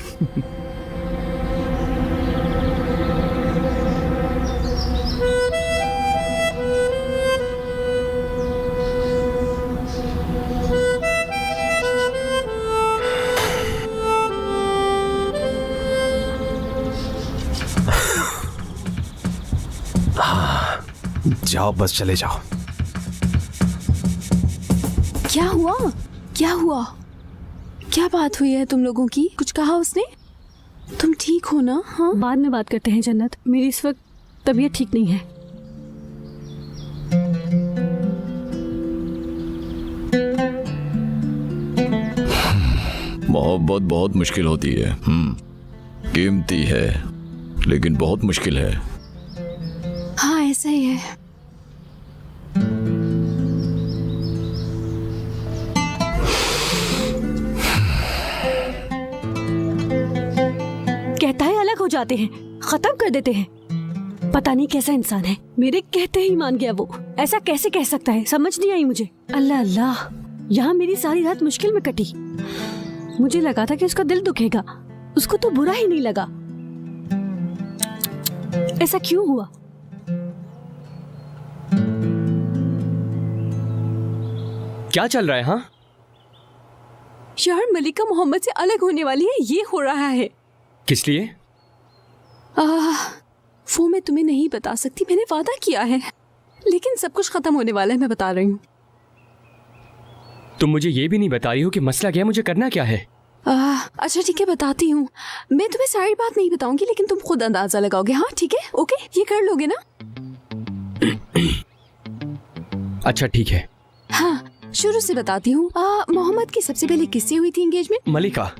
जाओ, बस चले जाओ।
क्या हुआ? क्या हुआ? क्या बात हुई है तुम लोगों की? कुछ कहा उसने? तुम ठीक हो ना? हाँ,
बाद में बात करते हैं जन्नत, मेरी इस वक्त तबीयत ठीक नहीं है।
मोहब्बत बहुत मुश्किल होती है। कीमती है लेकिन बहुत मुश्किल है।
हाँ, ऐसा ही है।
कहता है अलग हो जाते हैं, खत्म कर देते हैं। पता नहीं कैसा इंसान है, मेरे कहते ही मान गया वो। ऐसा कैसे कह सकता है, समझ नहीं आई मुझे। अल्लाह अल्लाह, यहाँ मेरी सारी रात मुश्किल में कटी। मुझे लगा था कि उसका दिल दुखेगा, उसको तो बुरा ही नहीं लगा। ऐसा क्यों हुआ?
क्या चल रहा है? हाँ
यार, मलिका मोहम्मद से अलग होने वाली है, ये हो रहा है।
किस लिए?
वो मैं तुम्हें नहीं बता सकती, मैंने वादा किया है। लेकिन सब कुछ खत्म होने वाला है, मैं बता रही हूँ।
तुम मुझे ये भी नहीं बता रही हो कि मसला क्या है, मुझे करना क्या है?
अच्छा ठीक है, बताती हूँ। मैं तुम्हें सारी बात नहीं बताऊंगी, लेकिन तुम खुद अंदाजा लगाओगे। हाँ ठीक है, ओके, ये कर लोगे ना?
अच्छा ठीक है।
हाँ, शुरू से बताती हूँ। मोहम्मद की सबसे पहले किससे हुई थी एंगेजमेंट?
मलिका।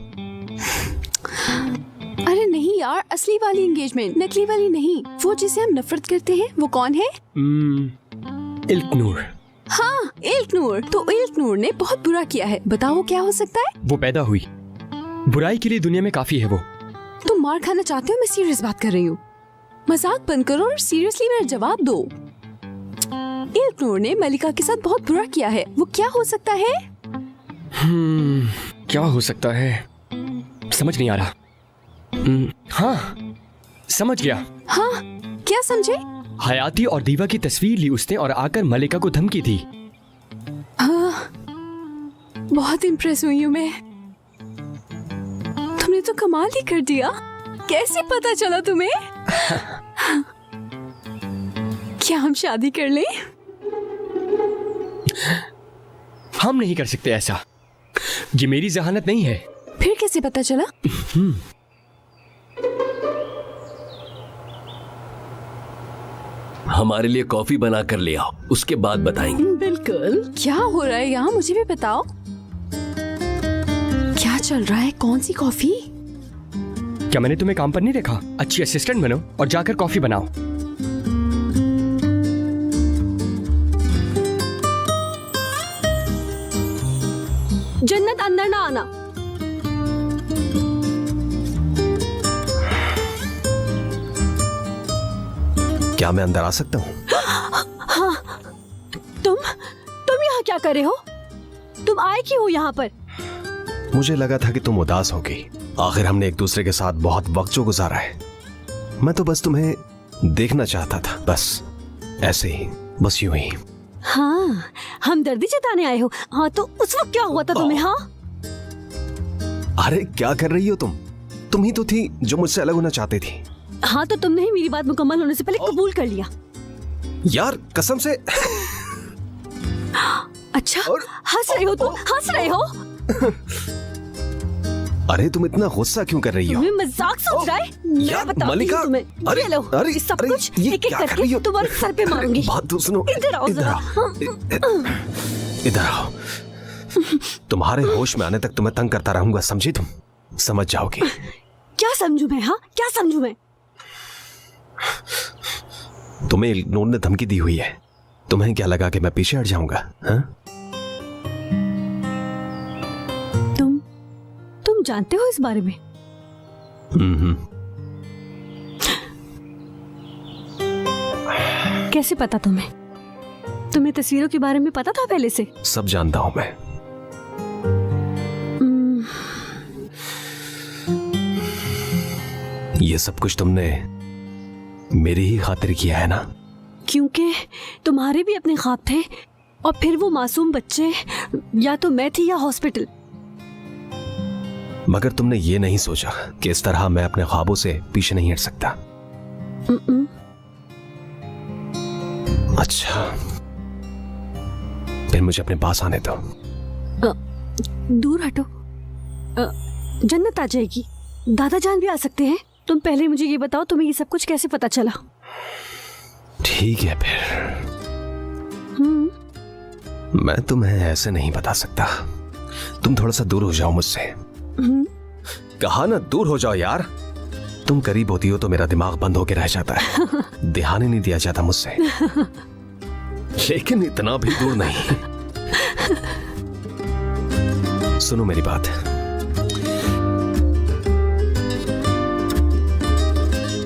अरे नहीं यार, असली वाली एंगेजमेंट, नकली वाली नहीं। वो जिसे हम नफरत करते हैं, वो कौन है?
इल्कनूर।
हाँ, इल्कनूर। तो इल्कनूर ने बहुत बुरा किया है। बताओ क्या हो सकता है?
वो पैदा हुई, बुराई के लिए दुनिया में काफी है वो।
तुम मार खाना चाहते हो? मैं सीरियस बात कर रही हूँ। मजाक बंद करो और सीरियसली मेरा जवाब दो। इल्कनूर ने मलिका के साथ बहुत बुरा किया है। वो क्या हो सकता है?
क्या हो सकता है, समझ नहीं आ रहा। हाँ, समझ गया।
हाँ, क्या समझे?
हयाती और दीवा की तस्वीर ली उसने और आकर मलिका को धमकी दी।
हाँ, बहुत इम्प्रेस हुई हूँ मैं। तुमने तो कमाल ही कर दिया। कैसे पता चला तुम्हें? क्या हम शादी कर लें?
हम नहीं कर सकते ऐसा, ये मेरी जहानत नहीं है।
फिर कैसे पता चला?
हमारे लिए कॉफी बना कर ले आओ, उसके बाद बताएंगे।
बिल्कुल। क्या हो रहा है यहाँ, मुझे भी बताओ। क्या चल रहा है? कौन सी कॉफी?
क्या मैंने तुम्हें काम पर नहीं देखा? अच्छी असिस्टेंट बनो और जाकर कॉफी बनाओ।
जन्नत, अंदर ना आना।
क्या मैं अंदर आ सकता हूँ?
हाँ, तुम यहाँ क्या कर रहे हो? तुम आए क्यों हो यहाँ पर?
मुझे लगा था कि तुम उदास होगी। आखिर हमने एक दूसरे के साथ बहुत वक्त जो गुजारा है। मैं तो बस तुम्हें देखना चाहता था, बस ऐसे ही, बस यूं ही।
हाँ, हमदर्दी जताने आए हो। हाँ, तो उस वक्त क्या हुआ था तुम्हें? हाँ,
अरे क्या कर रही हो तुम? तुम ही तो थी जो मुझसे अलग होना चाहती थी।
हाँ, तो तुमने ही मेरी बात मुकम्मल होने से पहले कबूल कर लिया।
यार कसम से।
अच्छा, हंस रहे हो तुम? हंस रहे हो?
अरे तुम इतना गुस्सा क्यों कर रही हो?
तुम्हें मजाक समझ रहा है? मैं बताती
मलिका,
हूँ तुम्हें।
अरे,
ये लो,
अरे,
ये सब
अरे,
कुछ
ये
एक एक
क्या कर रही
करके
हो?
तुम्हारे सर पे मारूंगी।
बात तो सुनो।
इधर आओ जरा।
इधर आओ। तुम्हारे होश में आने तक तुम्हें तंग करता रहूंगा, समझी तुम? समझ जाओगी।
क्या समझू मैं? हाँ, क्या समझू मैं?
तुम्हें इल्कनूर ने धमकी दी हुई है। तुम्हें क्या लगा कि मैं पीछे हट जाऊंगा? हाँ?
तुम जानते हो इस बारे में? कैसे पता तुम्हें? तुम्हें तस्वीरों के बारे में पता था पहले से?
सब जानता हूं मैं। ये सब कुछ तुमने मेरी ही खातिर किया है ना?
क्योंकि तुम्हारे भी अपने ख्वाब थे, और फिर वो मासूम बच्चे, या तो मैं थी या हॉस्पिटल।
मगर तुमने ये नहीं सोचा कि इस तरह मैं अपने ख्वाबों से पीछे नहीं हट सकता। अच्छा, फिर मुझे अपने पास आने दो।
दूर हटो, जन्नत आ जाएगी। दादा जान भी आ सकते हैं। तुम पहले मुझे ये बताओ, तुम्हें ये सब कुछ कैसे पता चला?
ठीक है फिर, मैं तुम्हें ऐसे नहीं बता सकता। तुम थोड़ा सा दूर हो जाओ मुझसे। कहा ना, दूर हो जाओ यार। तुम करीब होती हो तो मेरा दिमाग बंद होकर रह जाता है, ध्यान ही नहीं दिया जाता मुझसे। लेकिन इतना भी दूर नहीं। सुनो मेरी बात।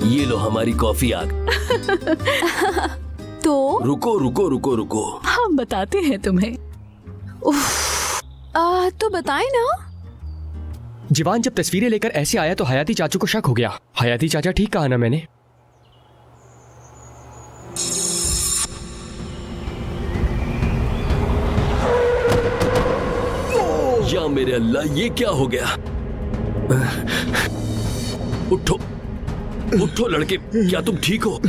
ये लो हमारी कॉफी आ गई।
तो
रुको रुको रुको रुको,
हम बताते हैं तुम्हें।
तो बताएं ना।
जीवान जब तस्वीरें लेकर ऐसे आया तो हयाती चाचू को शक हो गया। हयाती चाचा ठीक कहा ना मैंने?
या मेरे अल्लाह, ये क्या हो गया? उठो उठो लड़के, क्या तुम ठीक हो?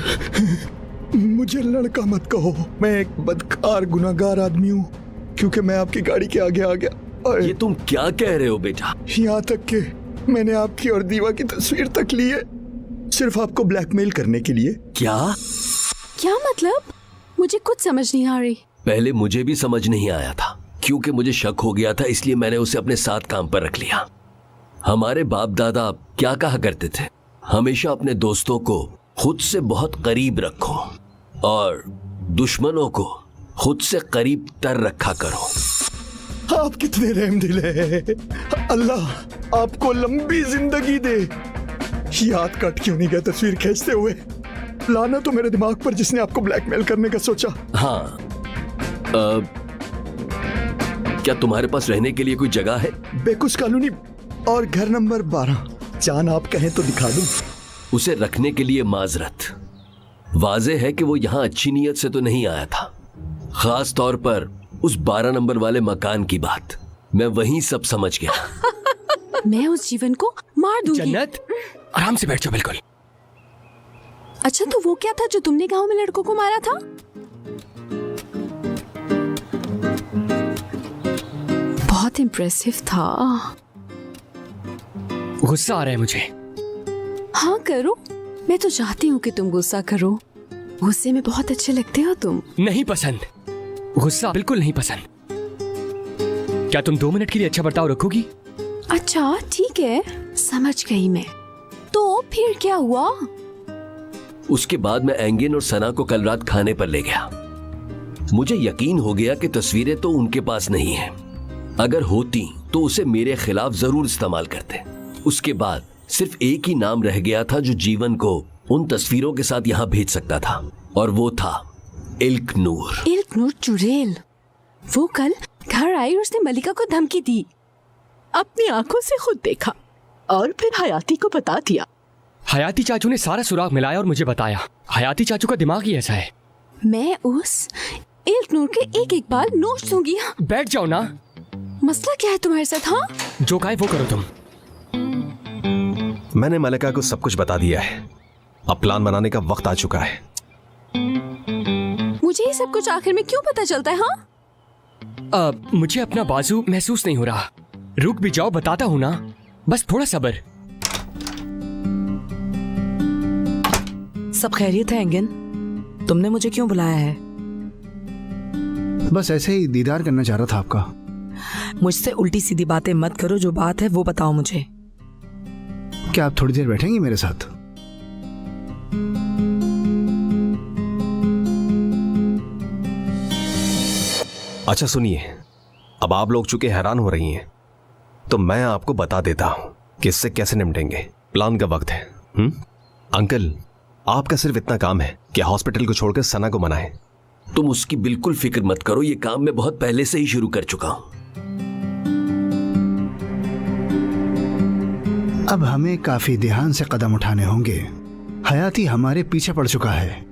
मुझे लड़का मत कहो। मैं एक बदकार गुनाहगार आदमी हूँ, क्योंकि मैं आपकी गाड़ी के आगे आ गया।
ये तुम क्या कह रहे हो बेटा?
यहाँ तक कि मैंने आपकी और दीवा की तस्वीर तक ली है, सिर्फ आपको ब्लैकमेल करने के लिए।
क्या
क्या मतलब? मुझे कुछ समझ नहीं आ रही।
पहले मुझे भी समझ नहीं आया था, क्योंकि मुझे शक हो गया था, इसलिए मैंने उसे अपने साथ काम पर रख लिया। हमारे बाप दादा क्या कहा करते थे? हमेशा अपने दोस्तों को खुद से बहुत करीब रखो और दुश्मनों को खुद से करीब तर रखा करो।
आप कितने रहमदिल हैं। अल्लाह आपको लंबी जिंदगी दे। याद कट क्यों नहीं गया तस्वीर खींचते हुए? लाना तो मेरे दिमाग पर, जिसने आपको ब्लैकमेल करने का सोचा।
हाँ, क्या तुम्हारे पास रहने के लिए कोई जगह है?
बेकुस कॉलोनी और घर नंबर 12। जान आप कहें तो दिखा दूं।
उसे रखने के लिए माजरत। वाजे है कि वो यहाँ अच्छी नीयत से तो नहीं आया था, खास तौर पर उस 12 नंबर वाले मकान की बात। मैं वहीं सब समझ गया।
मैं उस जीवन को मार दूंगी।
जन्नत, आराम से बैठ जाओ बिल्कुल।
अच्छा, तो वो क्या था जो तुमने गांव में लड़कों को मारा था? बहुत इम्प्रेसिव था।
गुस्सा आ रहा है मुझे।
हाँ करो, मैं तो चाहती हूँ कि तुम गुस्सा करो। गुस्से में बहुत अच्छे लगते हो तुम।
नहीं पसंद, गुस्सा बिल्कुल नहीं पसंद। क्या तुम 2 मिनट के लिए अच्छा बर्ताव रखोगी?
अच्छा ठीक है, समझ गई मैं। तो फिर क्या हुआ?
उसके बाद मैं एंगिन और सना को कल रात खाने पर ले गया। मुझे यकीन हो गया कि तस्वीरें तो उनके पास नहीं हैं। अगर होती तो उसे मेरे खिलाफ जरूर इस्तेमाल करते। उसके बाद सिर्फ एक ही नाम रह गया था जो जीवन को उन तस्वीरों के साथ यहाँ भेज सकता था, और वो था इल्कनूर।
इल्कनूर चुड़ैल। वो कल घर आई और उसने मलिका को धमकी दी।
अपनी आंखों से खुद देखा और फिर हयाती को बता दिया।
हयाती चाचू ने सारा सुराग मिलाया और मुझे बताया। हयाती चाचू का दिमाग ही ऐसा है।
मैं उस इल्कनूर के एक एक बाल नोच दूंगी।
बैठ जाओ ना।
मसला क्या है तुम्हारे साथ? हाँ,
जो कहे वो करो तुम।
मैंने मलिका को सब कुछ बता दिया है। अब प्लान बनाने का वक्त आ चुका है।
मुझे ये सब कुछ आखिर में क्यों पता चलता है? हाँ,
मुझे अपना बाजू महसूस नहीं हो रहा। रुक भी जाओ, बताता हूँ ना, बस थोड़ा सब्र।
सब खैरियत है एंगिन? तुमने मुझे क्यों बुलाया है?
बस ऐसे ही दीदार करना चाह रहा था आपका।
मुझसे उल्टी सीधी बातें मत करो, जो बात है वो बताओ मुझे।
क्या आप थोड़ी देर बैठेंगी मेरे साथ?
अच्छा सुनिए, अब आप लोग चूंकि हैरान हो रही हैं, तो मैं आपको बता देता हूं कि इससे कैसे निपटेंगे। प्लान का वक्त है। अंकल, आपका सिर्फ इतना काम है कि हॉस्पिटल को छोड़कर सना को मनाएं।
तुम उसकी बिल्कुल फिक्र मत करो, ये काम मैं बहुत पहले से ही शुरू कर चुका हूं।
अब हमें काफी ध्यान से कदम उठाने होंगे। हयाती हमारे पीछे पड़ चुका है,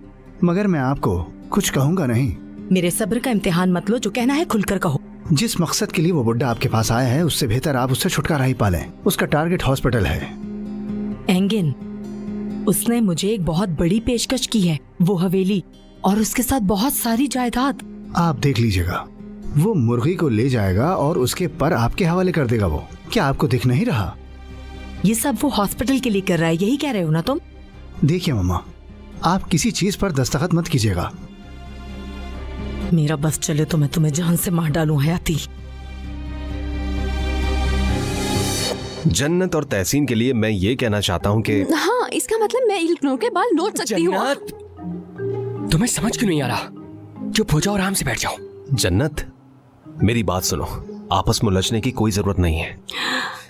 मगर मैं आपको कुछ कहूंगा नहीं।
मेरे सब्र का इम्तिहान मत लो, जो कहना है खुलकर कहो।
जिस मकसद के लिए वो बुड्ढा आपके पास आया है, उससे बेहतर आप उससे छुटकारा ही पालें। उसका टारगेट हॉस्पिटल है।
एंगिन, उसने मुझे एक बहुत बड़ी पेशकश की है, वो हवेली और उसके साथ बहुत सारी जायदाद।
आप देख लीजिएगा, वो मुर्गी को ले जाएगा और उसके पर आपके हवाले कर देगा। वो क्या आपको दिख नहीं रहा?
ये सब वो हॉस्पिटल के लिए कर रहा है, यही कह रहे हो ना तुम?
देखिए मम्मा, आप किसी चीज पर दस्तखत मत कीजिएगा।
मेरा बस चले तो मैं तुम्हें जान से मार डालूं हयाती।
जन्नत और तहसीन के लिए मैं ये कहना चाहता हूँ कि
हाँ, इसका मतलब मैं इल्कनूर के बाल नोट सकती हूँ।
तुम्हें समझ क्यों नहीं आ रहा? चुप हो जाओ, आराम से बैठ जाओ।
जन्नत, मेरी बात सुनो, आपस में उलझने की कोई जरूरत नहीं है।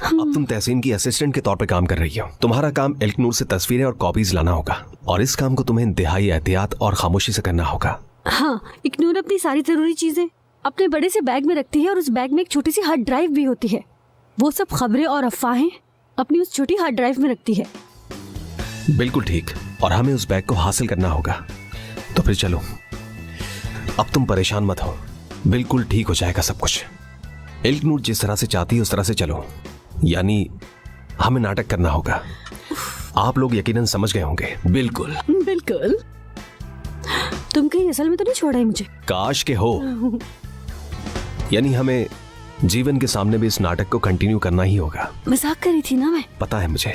अब तुम तहसीन की असिस्टेंट के तौर पे काम कर रही हो। तुम्हारा काम इल्कनूर से तस्वीरें और कॉपीज लाना होगा, और इस काम को तुम्हें इंतहाई एहतियात और खामोशी से करना होगा।
हाँ, इल्कनूर अपनी सारी जरूरी चीजें अपने बड़े से बैग में रखती है और उस बैग में एक छोटी सी हार्ड ड्राइव भी होती है। वो सब खबरें और अफवाहें अपनी उस छोटी हार्ड ड्राइव में रखती है।
बिल्कुल ठीक, और हमें उस बैग को हासिल करना होगा। तो फिर चलो, अब तुम परेशान मत हो, बिल्कुल ठीक हो जाएगा सब कुछ। इल्कनूर जिस तरह से चाहती है उस तरह से चलो, यानी हमें नाटक करना होगा। आप लोग यकीनन समझ गए होंगे।
बिल्कुल
बिल्कुल। तुम कहीं असल में तो नहीं छोड़ा है मुझे?
काश के हो। यानी हमें जीवन के सामने भी इस नाटक को कंटिन्यू करना ही होगा।
मजाक करी थी ना मैं।
पता है मुझे।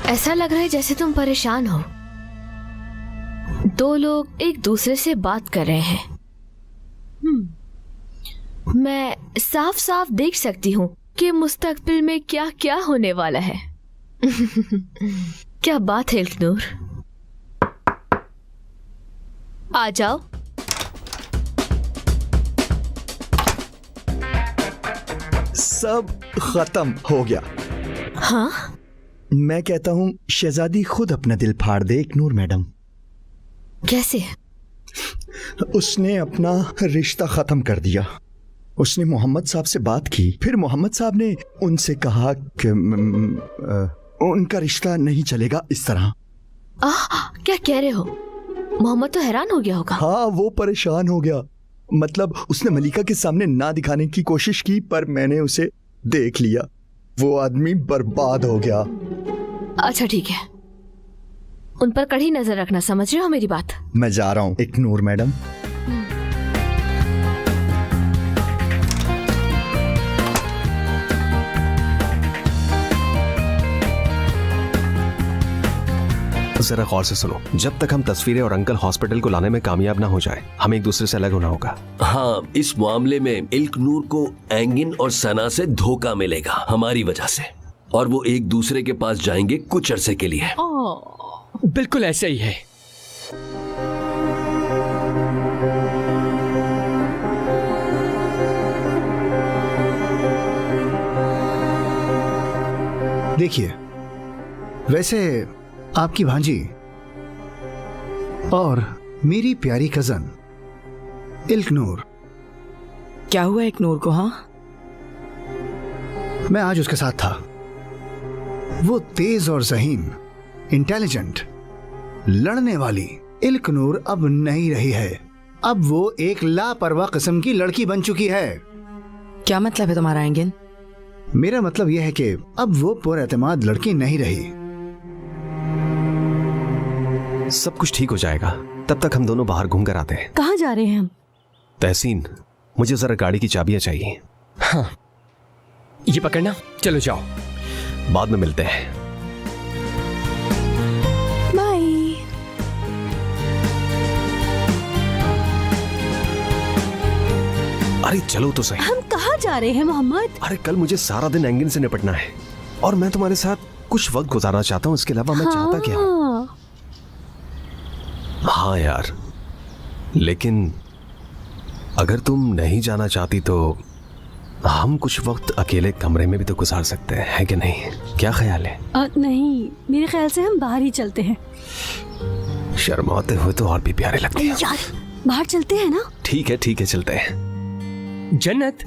ऐसा लग रहा है जैसे तुम परेशान हो। दो लोग एक दूसरे से बात कर रहे हैं। मैं साफ साफ देख सकती हूँ कि मुस्तकबिल में क्या क्या होने वाला है। क्या बात है इल्कनूर, आ जाओ।
सब खत्म हो गया।
हाँ?
मैं कहता हूँ शहजादी खुद अपना दिल फाड़ दे इल्कनूर मैडम।
कैसे?
उसने अपना रिश्ता खत्म कर दिया। उसने मोहम्मद साहब से बात की, फिर मोहम्मद साहब ने उनसे कहा कि उनका रिश्ता नहीं चलेगा इस तरह।
क्या कह रहे हो? मोहम्मद तो हैरान हो गया होगा।
हाँ, वो परेशान हो गया। मतलब उसने मलिका के सामने ना दिखाने की कोशिश की, पर मैंने उसे देख लिया। वो आदमी बर्बाद हो गया।
अच्छा ठीक है, उन पर कड़ी नजर रखना, समझ रहे हो मेरी बात?
मैं जा रहा हूँ इल्कनूर मैडम।
जरा गौर से सुनो, जब तक हम तस्वीरें और अंकल हॉस्पिटल को लाने में कामयाब ना हो जाए, हमें एक दूसरे से अलग होना होगा।
हाँ, इस मामले में इल्कनूर को एंगिन और सना से धोखा मिलेगा हमारी वजह से, और वो एक दूसरे के पास जाएंगे कुछ अरसे के लिए।
बिल्कुल ऐसा ही है।
देखिए, वैसे आपकी भांजी और मेरी प्यारी कजन इल्कनूर।
क्या हुआ इल्कनूर को? हाँ,
मैं आज उसके साथ था। वो तेज और ज़हीन, इंटेलिजेंट, लड़ने वाली इल्कनूर अब नहीं रही है। अब वो एक लापरवाह किस्म की लड़की बन चुकी है।
क्या मतलब है तुम्हारा एंगिन?
मेरा मतलब यह है कि अब वो पुरएतमाद लड़की नहीं रही।
सब कुछ ठीक हो जाएगा, तब तक हम दोनों बाहर घूम कर आते हैं।
कहाँ जा रहे हैं हम?
तहसीन, मुझे जरा गाड़ी की चाबियां चाहिए।
हाँ, ये पकड़ना, चलो जाओ।
बाद में मिलते हैं।
बाय।
अरे चलो तो सही।
हम कहाँ जा रहे हैं मोहम्मद?
अरे कल मुझे सारा दिन एंगिन से निपटना है। और मैं तुम्हारे साथ कुछ वक्त गुजारना चाहता हूँ, इसके अलावा मैं चाहता क्या हूँ? हाँ यार, लेकिन अगर तुम नहीं जाना चाहती तो हम कुछ वक्त अकेले कमरे में भी तो गुजार सकते हैं, है कि नहीं? क्या ख्याल है?
नहीं, मेरे ख्याल से हम बाहर ही चलते हैं।
शर्माते हुए तो और भी प्यारे लगते हैं।
यार, बाहर चलते हैं ना?
ठीक है चलते हैं।
जन्नत,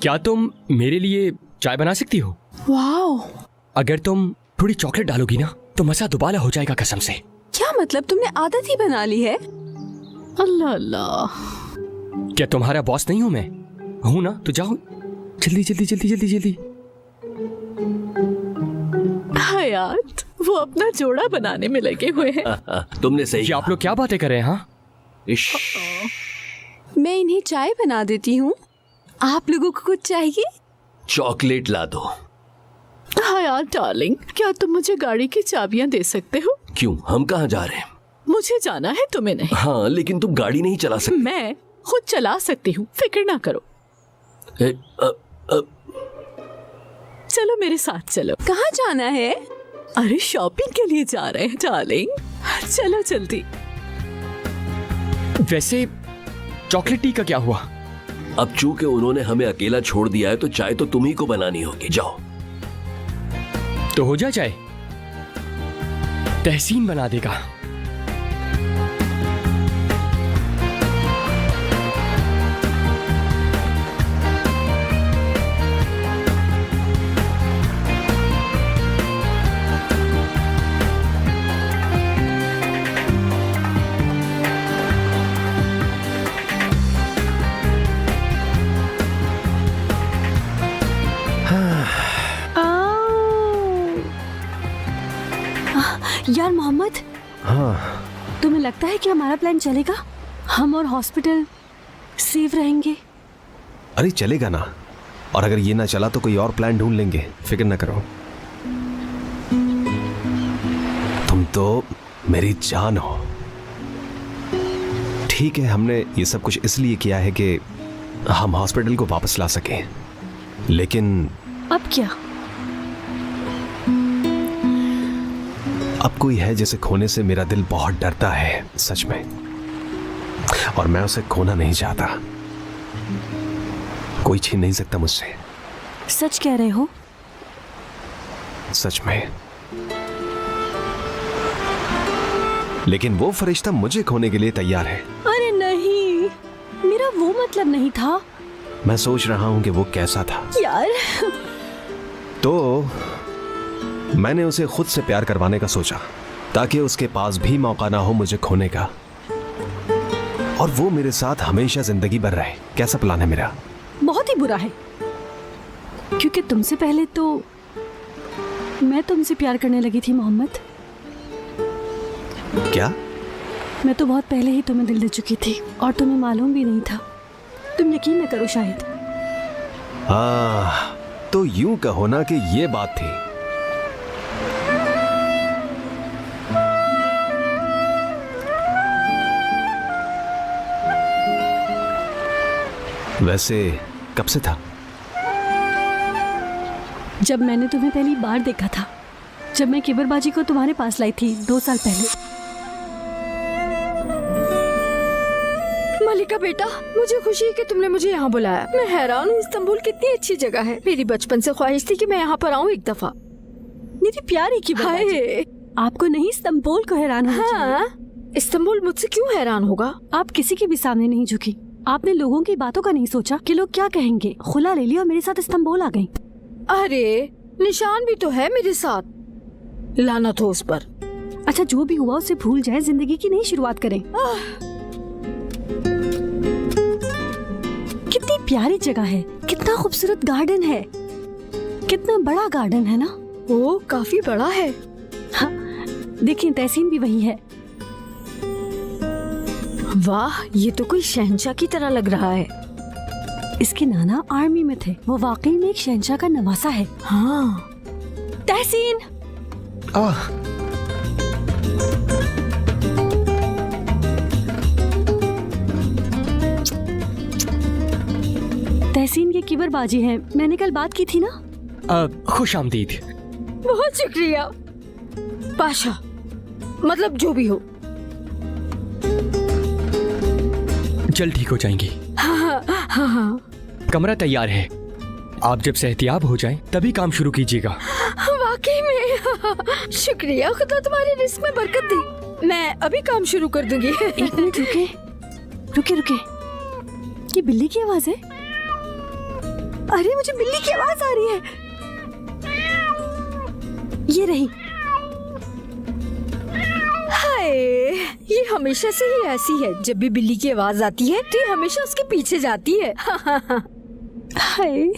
क्या तुम मेरे लिए चाय बना सकती हो?
वाओ,
अगर तुम थोड़ी चॉकलेट डालोगी ना तो मजा दुबारा हो जाएगा कसम से।
क्या मतलब, तुमने आदत ही बना ली है?
अल्लाह अल्लाह।
क्या तुम्हारा बॉस नहीं हूं मैं? हूं ना? तो जाओ जल्दी जल्दी जल्दी जल्दी जल्दी।
हयात, वो अपना जोड़ा बनाने में लगे हुए हैं।
तुमने सही।
आप लोग क्या बातें कर रहे हैं? हाँ,
मैं इन्हें चाय बना देती हूँ, आप लोगों को कुछ चाहिए?
चॉकलेट ला दो।
हयात डार्लिंग, क्या तुम मुझे गाड़ी की चाबियां दे सकते हो?
क्यों, हम कहाँ जा रहे हैं?
मुझे जाना है, तुम्हें नहीं।
हाँ, लेकिन तुम गाड़ी नहीं चला सकती।
मैं खुद चला सकती हूँ, फिक्र ना करो। चलो मेरे साथ चलो।
कहाँ जाना है?
अरे शॉपिंग के लिए जा रहे हैं डार्लिंग, चलो जल्दी।
वैसे चॉकलेट टी का क्या हुआ?
अब चूंकि उन्होंने हमें अकेला छोड़ दिया है तो चाय तो तुम ही को बनानी होगी। जाओ।
तो हो जा चाय, तहसीन बना देगा।
यार मोहम्मद,
हाँ,
तुम्हें लगता है कि हमारा प्लान चलेगा? हम और हॉस्पिटल सेफ रहेंगे?
अरे चलेगा ना, और अगर ये ना चला तो कोई और प्लान ढूंढ लेंगे, फिक्र ना करो। तुम तो मेरी जान हो। ठीक है, हमने ये सब कुछ इसलिए किया है कि हम हॉस्पिटल को वापस ला सकें, लेकिन
अब क्या?
अब कोई है जिसे खोने से मेरा दिल बहुत डरता है, सच में, और मैं उसे खोना नहीं चाहता। कोई छीन नहीं सकता मुझसे।
सच कह रहे हो?
सच में। लेकिन वो फरिश्ता मुझे खोने के लिए तैयार है।
अरे नहीं, मेरा वो मतलब नहीं था।
मैं सोच रहा हूं कि वो कैसा था।
यार,
तो मैंने उसे खुद से प्यार करवाने का सोचा, ताकि उसके पास भी मौका ना हो मुझे खोने का, और वो मेरे साथ हमेशा जिंदगी भर रहे। कैसा प्लान है मेरा?
बहुत ही बुरा है, क्योंकि तुमसे पहले तो मैं तुमसे प्यार करने लगी थी मोहम्मद।
क्या?
मैं तो बहुत पहले ही तुम्हें दिल दे चुकी थी, और तुम्हें मालूम भी नहीं था। तुम यकीन न करो शायद।
तो यूं कहो ना कि ये बात थी। वैसे कब से था?
जब मैंने तुम्हें पहली बार देखा था, जब मैं किबरबाजी को तुम्हारे पास लाई थी 2 साल पहले।
मलिका बेटा, मुझे खुशी है कि तुमने मुझे यहाँ बुलाया। मैं हैरान हूँ, इस्तांबुल कितनी अच्छी जगह है। मेरी बचपन से ख्वाहिश थी कि मैं यहाँ पर आऊँ एक दफा।
मेरी प्यारी किबरबाजी, आपको नहीं इस्तांबुल को हैरान होना चाहिए।
हाँ, इस्तांबुल मुझसे क्यों हैरान होगा?
आप किसी के भी सामने नहीं झुकी। आपने लोगों की बातों का नहीं सोचा कि लोग क्या कहेंगे। खुला ले लिया और मेरे साथ इस्तांबुल आ गई।
अरे निशान भी तो है मेरे साथ, लानत हो उस पर।
अच्छा, जो भी हुआ उसे भूल जाए, जिंदगी की नई शुरुआत करें। कितनी प्यारी जगह है, कितना खूबसूरत गार्डन है, कितना बड़ा गार्डन है ना?
ओ, काफी बड़ा है।
हाँ, देखिए तहसीन भी वही है।
वाह, ये तो कोई शहंशाह की तरह लग रहा है।
इसके नाना आर्मी में थे, वो वाकई में एक शहंशाह का नवासा है।
हाँ।
तहसीन, तहसीन ये किबरबाजी है, मैंने कल बात की थी ना।
खुश आमदीद।
बहुत शुक्रिया पाशा, मतलब जो भी हो।
जल्द ठीक हो जाएंगी।
हाँ हाँ हाँ।
कमरा तैयार है, आप जब सेहतियाब हो जाएं तभी काम शुरू कीजिएगा।
वाकई में शुक्रिया, खुदा तुम्हारे रिस्क में बरकत दे। मैं अभी काम शुरू कर दूंगी। एक मिनट रुके रुके रुके, ये बिल्ली की आवाज है? अरे मुझे बिल्ली की आवाज आ रही है। ये रही। हाय, ये हमेशा से ही ऐसी है, जब भी बिल्ली की आवाज आती है तो ये हमेशा उसके पीछे जाती है। हाय।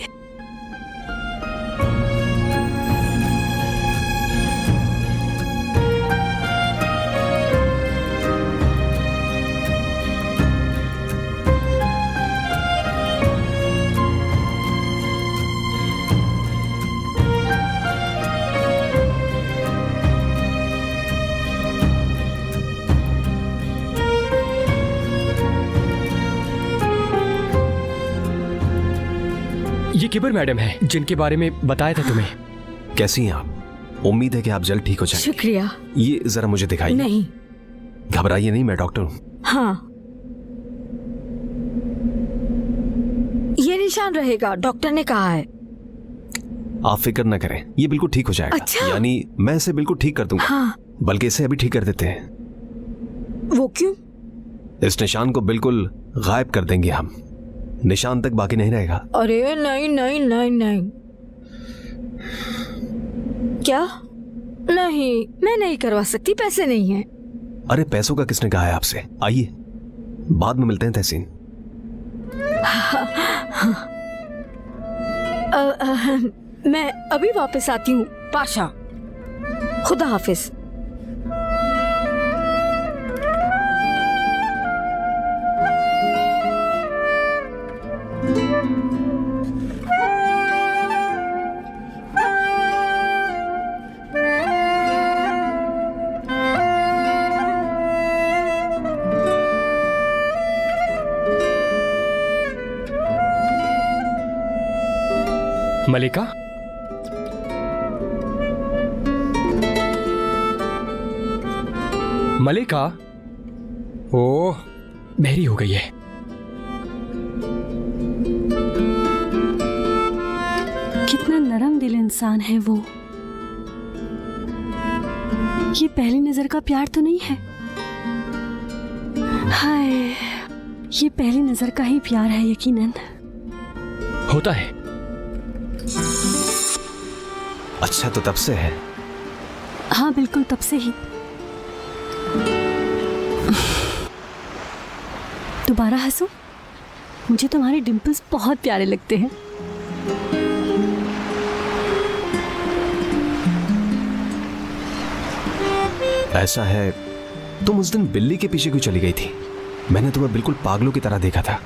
ये किबर मैडम है जिनके बारे में बताया था तुम्हें।
कैसी हैं आप? उम्मीद है कि आप जल्द ठीक हो जाएंगे।
शुक्रिया।
ये जरा मुझे दिखाइए।
नहीं।
घबराइए नहीं, मैं डॉक्टर हूँ।
हाँ, ये निशान रहेगा, डॉक्टर ने कहा है।
आप फिक्र न करें, ये बिल्कुल ठीक हो जाएगा।
अच्छा?
यानी मैं इसे बिल्कुल ठीक कर दूंगा।
हाँ।
बल्कि इसे अभी ठीक कर देते हैं।
वो क्यों?
इस निशान को बिल्कुल गायब कर देंगे हम, निशान तक बाकी नहीं रहेगा।
अरे नहीं नहीं नहीं नहीं। क्या? नहीं, मैं नहीं करवा सकती, पैसे नहीं हैं।
अरे पैसों का किसने कहा है आपसे? आइए बाद में मिलते हैं तहसीन।
मैं अभी वापस आती हूँ पाशा, खुदा हाफिज।
मलिका, मलिका, ओह बहरी हो गई है।
कितना नरम दिल इंसान है वो। ये पहली नजर का प्यार तो नहीं है? हाय, ये पहली नजर का ही प्यार है यकीनन।
होता है।
अच्छा तो तब से है?
हाँ बिल्कुल तब से ही। दोबारा हंसो, मुझे तुम्हारे डिम्पल्स बहुत प्यारे लगते हैं।
ऐसा है, तुम उस दिन बिल्ली के पीछे क्यों चली गई थी? मैंने तुम्हें बिल्कुल पागलों की तरह देखा था।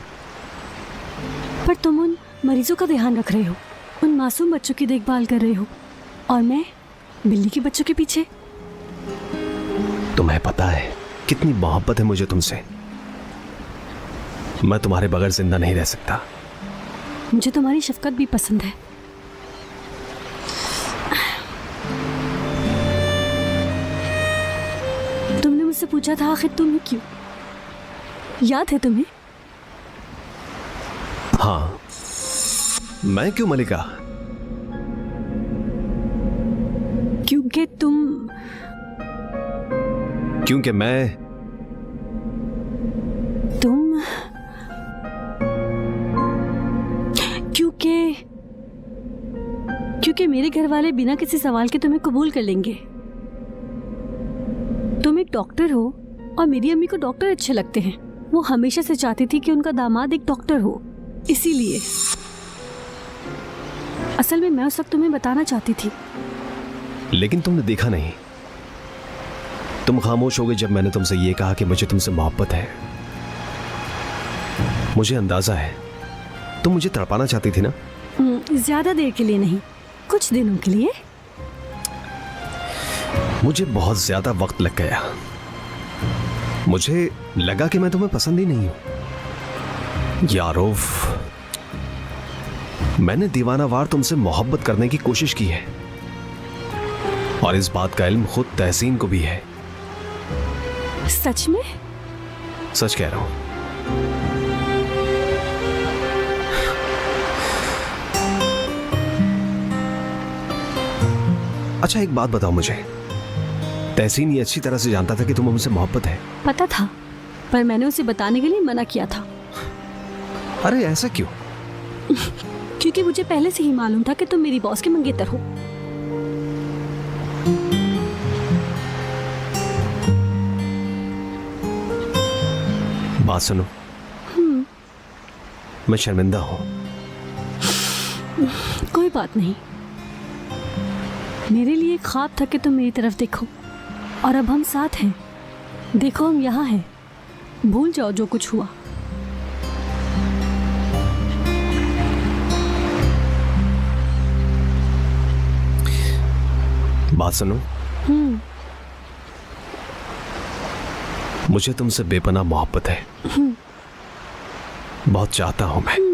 पर तुम उन मरीजों का ध्यान रख रहे हो, उन मासूम बच्चों की देखभाल कर रहे हो, और मैं बिल्ली के बच्चों के पीछे।
तुम्हें पता है कितनी मोहब्बत है मुझे तुमसे। मैं तुम्हारे बगैर जिंदा नहीं रह सकता।
मुझे तुम्हारी शफकत भी पसंद है। तुमने मुझसे पूछा था आखिर तुम ही क्यों, याद है तुम्हें?
हाँ, मैं क्यों मलिका?
क्योंकि
क्योंकि मैं
क्योंकि मेरे घर वाले बिना किसी सवाल के तुम्हें कबूल कर लेंगे। तुम एक डॉक्टर हो और मेरी अम्मी को डॉक्टर अच्छे लगते हैं। वो हमेशा से चाहती थी कि उनका दामाद एक डॉक्टर हो, इसीलिए। असल में मैं उस वक्त तुम्हें बताना चाहती थी,
लेकिन तुमने देखा नहीं। तुम खामोश हो गए जब मैंने तुमसे ये कहा कि मुझे तुमसे मोहब्बत है। मुझे अंदाजा है तुम मुझे तड़पाना चाहती थी ना।
ज्यादा देर के लिए नहीं, कुछ दिनों के लिए।
मुझे बहुत ज्यादा वक्त लग गया। मुझे लगा कि मैं तुम्हें पसंद ही नहीं हूं। यारोफ, मैंने दीवानावार तुमसे मोहब्बत करने की कोशिश की है और इस बात का इल्म खुद तहसीन को भी है।
सच में?
सच कह रहा हूं। अच्छा एक बात बताओ मुझे, तहसीन ये अच्छी तरह से जानता था कि तुम्हें मुझसे मोहब्बत है?
पता था, पर मैंने उसे बताने के लिए मना किया था।
अरे ऐसा क्यों?
क्योंकि मुझे पहले से ही मालूम था कि तुम मेरी बॉस के मंगेतर हो।
बात सुनो, मैं शर्मिंदा हूं।
कोई बात नहीं, मेरे लिए ख्वाब था कि तुम मेरी तरफ देखो, और अब हम साथ हैं। देखो हम यहाँ हैं, भूल जाओ जो कुछ हुआ।
बात सुनो, मुझे तुमसे बेपनाह मोहब्बत है, बहुत चाहता हूं मैं।